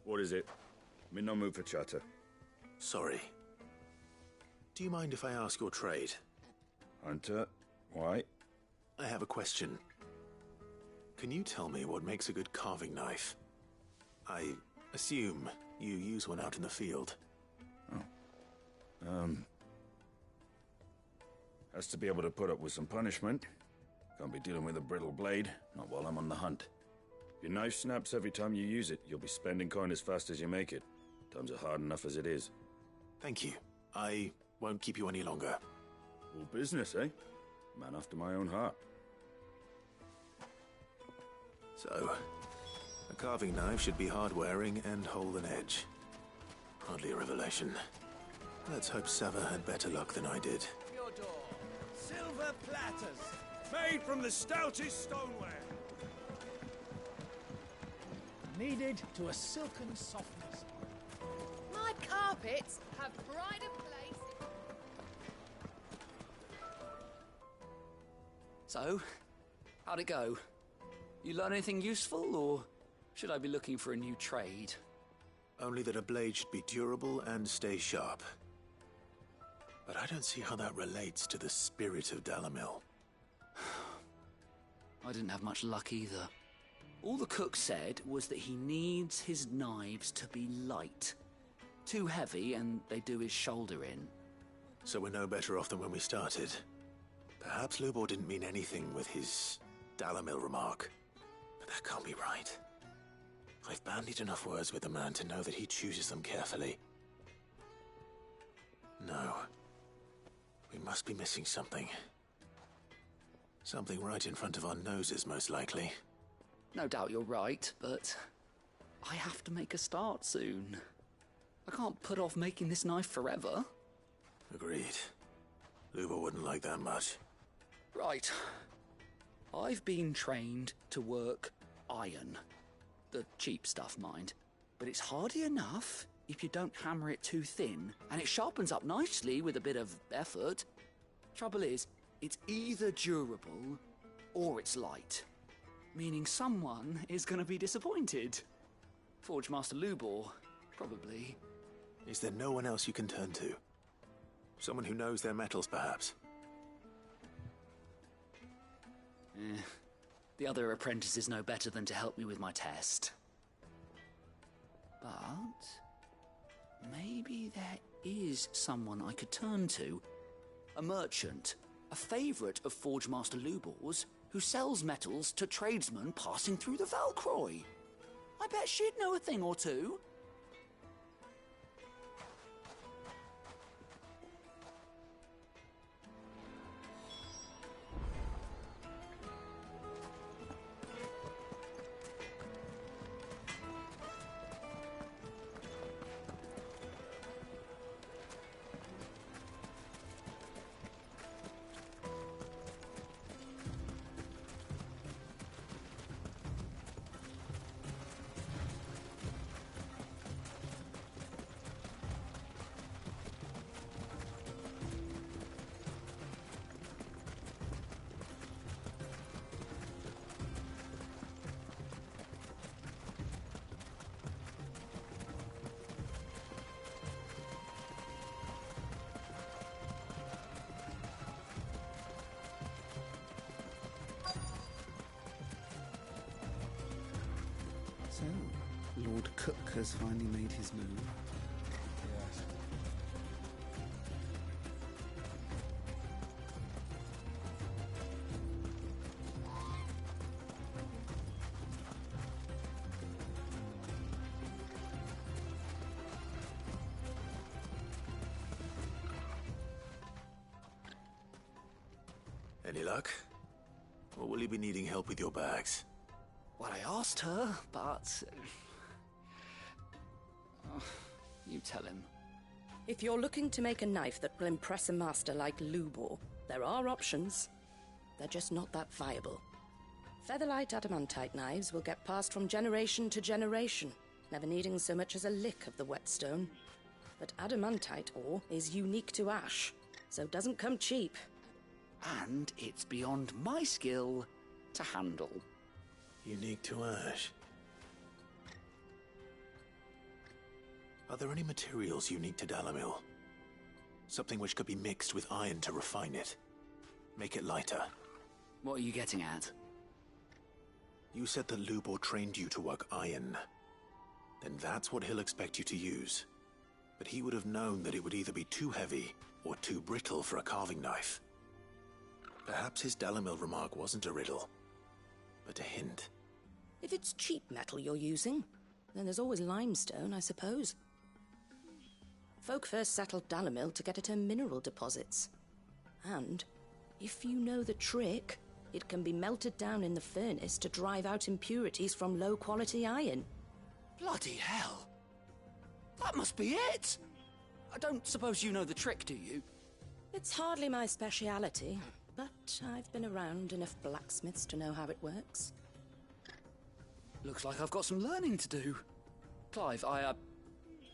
What is it? I'm in no mood for chatter. Sorry. Do you mind if I ask your trade? Hunter, why? I have a question. Can you tell me what makes a good carving knife? I assume you use one out in the field. Has to be able to put up with some punishment. Can't be dealing with a brittle blade, not while I'm on the hunt. If your knife snaps every time you use it, you'll be spending coin as fast as you make it. Times are hard enough as it is. Thank you. I won't keep you any longer. All business, eh? Man after my own heart. So, a carving knife should be hard-wearing and hold an edge. Hardly a revelation. Let's hope Sava had better luck than I did. Your door. Silver platters, made from the stoutest stoneware. Kneaded to a silken softness. My carpets have pride of place. So, how'd it go? You learn anything useful, or should I be looking for a new trade? Only that a blade should be durable and stay sharp. But I don't see how that relates to the spirit of Dalimil. I didn't have much luck either. All the cook said was that he needs his knives to be light. Too heavy and they do his shoulder in. So we're no better off than when we started. Perhaps Lubor didn't mean anything with his Dalimil remark. But that can't be right. I've bandied enough words with the man to know that he chooses them carefully. No. We must be missing something. Something right in front of our noses, most likely. No doubt you're right, but I have to make a start soon. I can't put off making this knife forever. Agreed. Lubor wouldn't like that much. Right. I've been trained to work iron. The cheap stuff, mind. But it's hardy enough if you don't hammer it too thin, and it sharpens up nicely with a bit of effort. Trouble is, it's either durable or it's light. Meaning someone is going to be disappointed. Forge Master Lubor, probably. Is there no one else you can turn to? Someone who knows their metals, perhaps? The other apprentices know better than to help me with my test. But maybe there is someone I could turn to. A merchant, a favourite of Forge Master Lubor's, who sells metals to tradesmen passing through the Valcroy. I bet she'd know a thing or two. So, Lord Cook has finally made his move. Yes. Any luck? Or will you be needing help with your bags? Well, I asked her, but... you tell him. If you're looking to make a knife that will impress a master like Lubor, there are options. They're just not that viable. Featherlight adamantite knives will get passed from generation to generation, never needing so much as a lick of the whetstone. But adamantite ore is unique to ash, so doesn't come cheap. And it's beyond my skill to handle. Unique to ash. Are there any materials unique to Dalimil? Something which could be mixed with iron to refine it. Make it lighter. What are you getting at? You said that Lubor trained you to work iron. Then that's what he'll expect you to use. But he would have known that it would either be too heavy or too brittle for a carving knife. Perhaps his Dalimil remark wasn't a riddle, but a hint. If it's cheap metal you're using, then there's always limestone, I suppose. Folk first settled Dalimil to get at her mineral deposits. And, if you know the trick, it can be melted down in the furnace to drive out impurities from low-quality iron. Bloody hell! That must be it! I don't suppose you know the trick, do you? It's hardly my speciality, but I've been around enough blacksmiths to know how it works. Looks like I've got some learning to do. Clive, I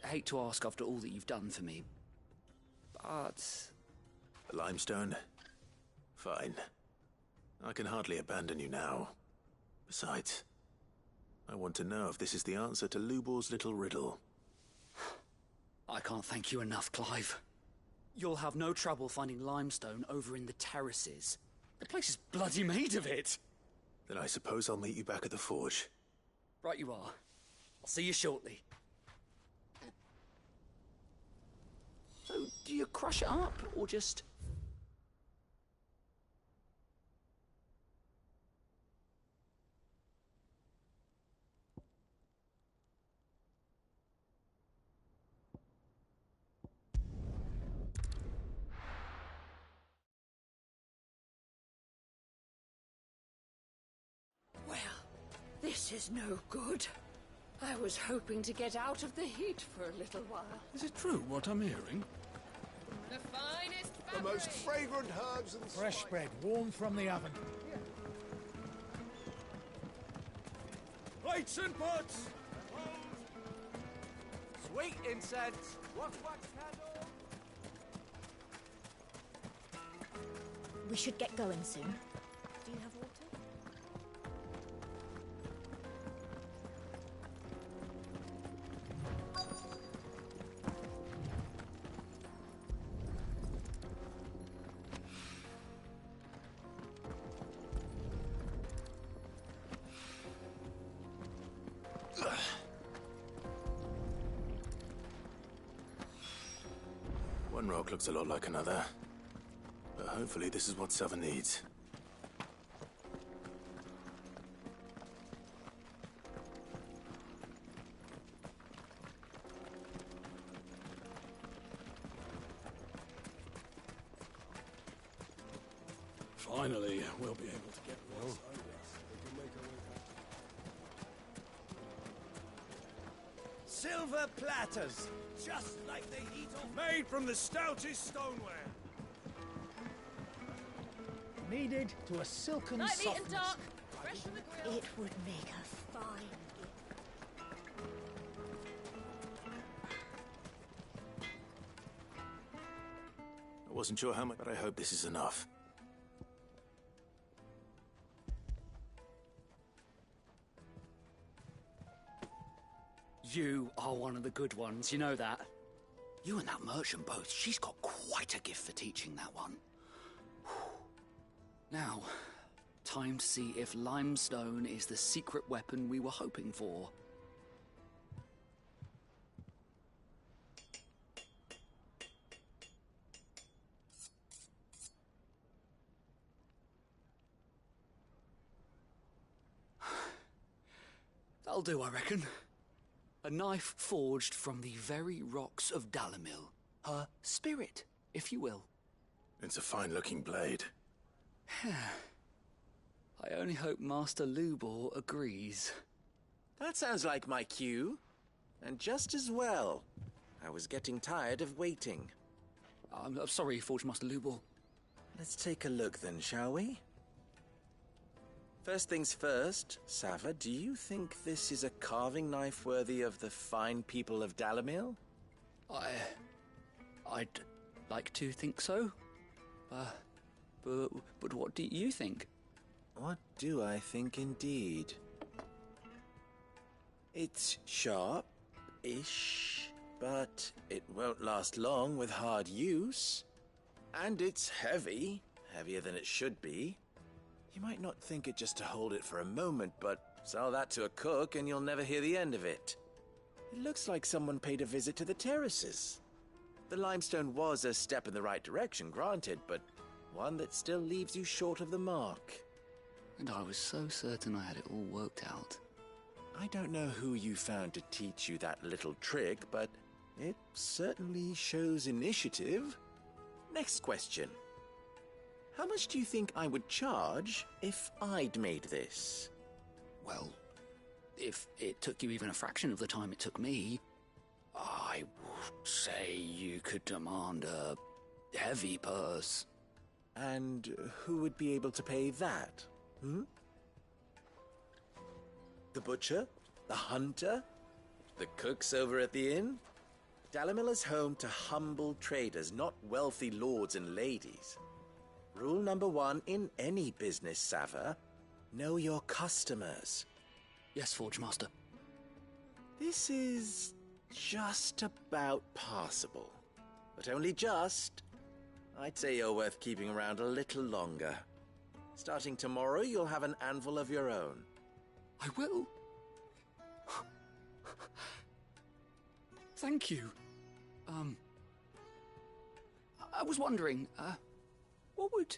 hate to ask after all that you've done for me, but... Limestone? Fine. I can hardly abandon you now. Besides, I want to know if this is the answer to Lubor's little riddle. I can't thank you enough, Clive. You'll have no trouble finding limestone over in the terraces. The place is bloody made of it. Then I suppose I'll meet you back at the forge. Right you are. I'll see you shortly. So, do you crush it up, or just... Well, this is no good. I was hoping to get out of the heat for a little while. Is it true what I'm hearing? The finest The most fragrant herbs and fresh bread, warm from the oven. Plates and pots! Sweet incense! Wax candle! We should get going soon. Do you have water? One rock looks a lot like another. But hopefully this is what Southern needs. Finally, we'll be able to get well. Silver platters, just like the heat of... Made from the stoutest stoneware. Kneaded to a silken Lightly and softness. dark, fresh from the grill. It would make a fine gift. I wasn't sure how much, but I hope this is enough. You are one of the good ones, you know that? You and that merchant both, she's got quite a gift for teaching, that one. Now, time to see if limestone is the secret weapon we were hoping for. That'll do, I reckon. A knife forged from the very rocks of Dalimil. Her spirit, if you will. It's a fine-looking blade. I only hope Master Lubor agrees. That sounds like my cue. And just as well. I was getting tired of waiting. I'm sorry, Forge Master Lubor. Let's take a look then, shall we? First things first, Sava, do you think this is a carving knife worthy of the fine people of Dalimil? I'd like to think so. But what do you think? What do I think indeed? It's sharp-ish, but it won't last long with hard use. And it's heavy, heavier than it should be. You might not think it just to hold it for a moment, but sell that to a cook and you'll never hear the end of it. It looks like someone paid a visit to the terraces. The limestone was a step in the right direction, granted, but one that still leaves you short of the mark. And I was so certain I had it all worked out. I don't know who you found to teach you that little trick, but it certainly shows initiative. Next question. How much do you think I would charge if I'd made this? Well, if it took you even a fraction of the time it took me, I would say you could demand a heavy purse. And who would be able to pay that? The butcher? The hunter? The cooks over at the inn? Dalimil is home to humble traders, not wealthy lords and ladies. Rule number 1 in any business, Sava. Know your customers. Yes, Forge Master. This is just about passable. But only just. I'd say you're worth keeping around a little longer. Starting tomorrow, you'll have an anvil of your own. I will. Thank you. I was wondering, what would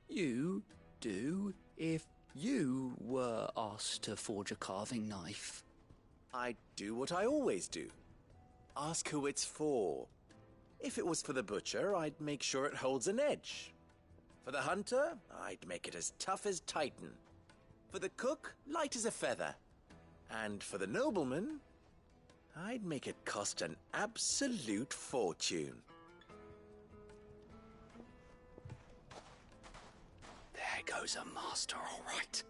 you do if you were asked to forge a carving knife? I'd do what I always do. Ask who it's for. If it was for the butcher, I'd make sure it holds an edge. For the hunter, I'd make it as tough as Titan. For the cook, light as a feather. And for the nobleman, I'd make it cost an absolute fortune. There goes a master, all right.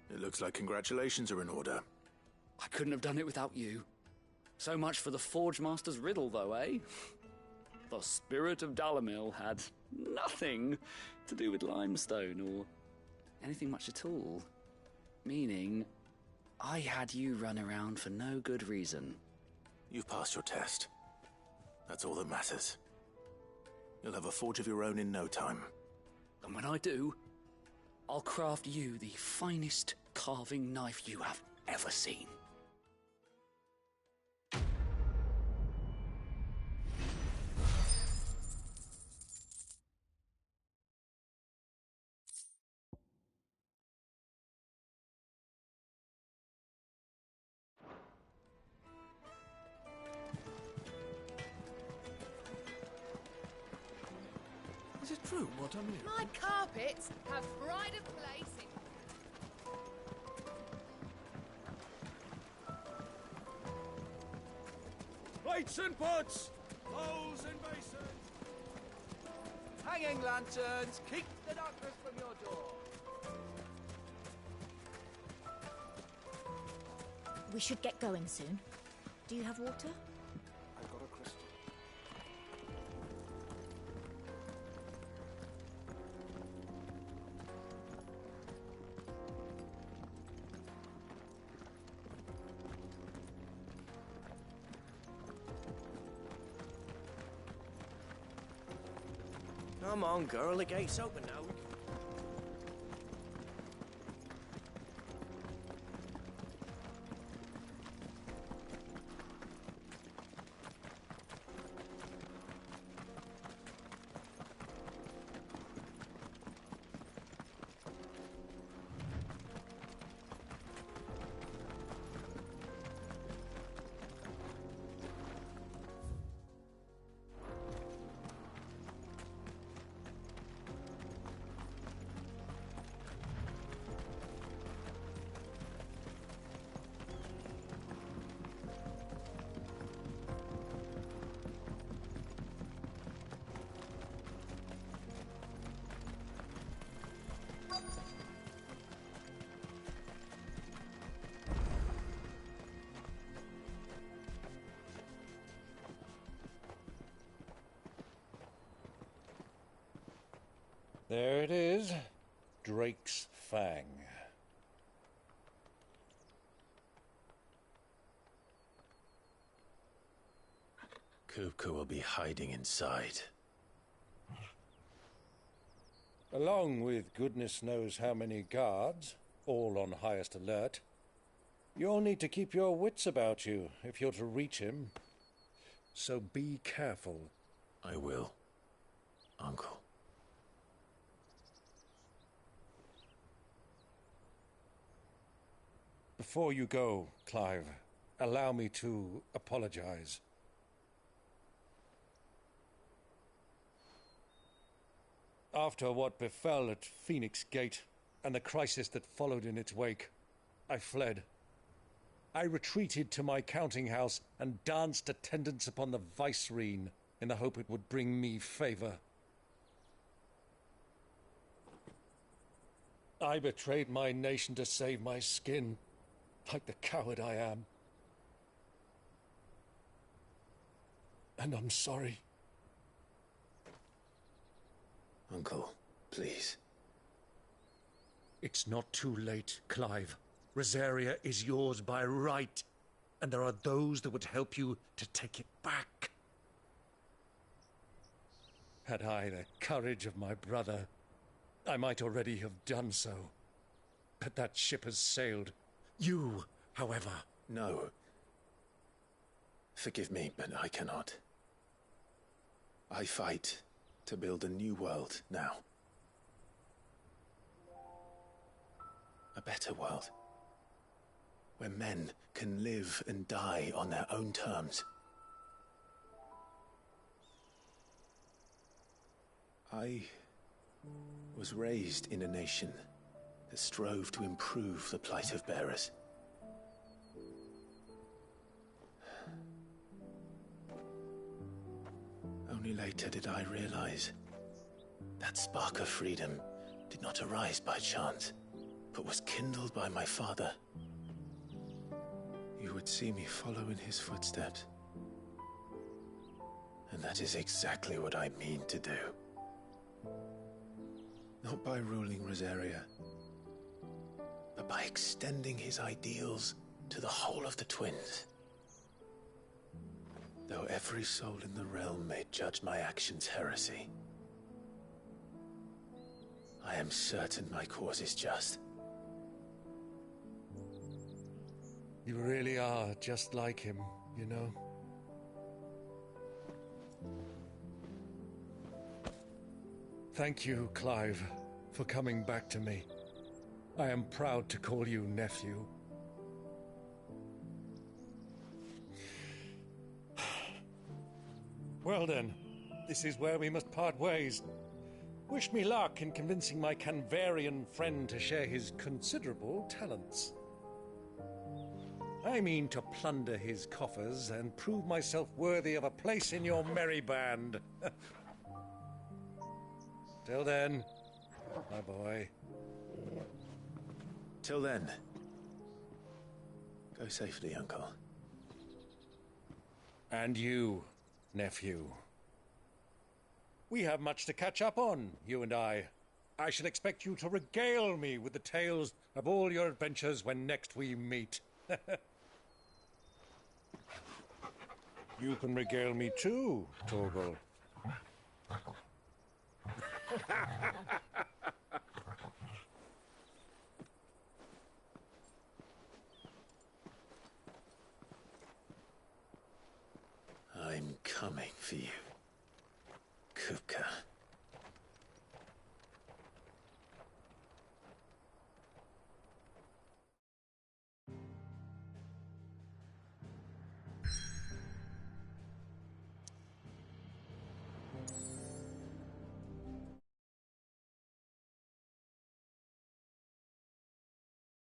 It looks like congratulations are in order. I couldn't have done it without you. So much for the Forge Master's riddle, though, eh? The spirit of Dalimil had nothing to do with limestone or anything much at all. Meaning, I had you run around for no good reason. You've passed your test. That's all that matters. You'll have a forge of your own in no time. And when I do, I'll craft you the finest carving knife you have ever seen. Is it true what I'm hearing? My carpets have pride of place in... Plates and pots! Bowls and basins! Hanging lanterns, keep the darkness from your door. We should get going soon. Do you have water? I've got a crystal. Come on, girl, the gate's open now. There it is. Drake's Fang. Kupka will be hiding inside. Along with goodness knows how many guards, all on highest alert. You'll need to keep your wits about you if you're to reach him. So be careful. I will, Uncle. Before you go, Clive, allow me to apologize. After what befell at Phoenix Gate and the crisis that followed in its wake, I fled. I retreated to my counting house and danced attendance upon the vicereine in the hope it would bring me favor. I betrayed my nation to save my skin, like the coward I am. And I'm sorry. Uncle, please. It's not too late, Clive. Rosaria is yours by right, and there are those that would help you to take it back. Had I the courage of my brother, I might already have done so. But that ship has sailed. You, however... No. Forgive me, but I cannot. I fight to build a new world now. A better world. Where men can live and die on their own terms. I was raised in a nation that strove to improve the plight of bearers. Only later did I realize that spark of freedom did not arise by chance, but was kindled by my father. You would see me follow in his footsteps. And that is exactly what I mean to do. Not by ruling Rosaria, but by extending his ideals to the whole of the twins. Though every soul in the realm may judge my actions heresy, I am certain my cause is just. You really are just like him, you know? Thank you, Clive, for coming back to me. I am proud to call you nephew. Well then, this is where we must part ways. Wish me luck in convincing my Canvarian friend to share his considerable talents. I mean to plunder his coffers and prove myself worthy of a place in your merry band. Till then, my boy. Till then. Go safely, Uncle. And you, nephew. We have much to catch up on, you and I. I shall expect you to regale me with the tales of all your adventures when next we meet. You can regale me too, Torgal. I'm coming for you, Kupka.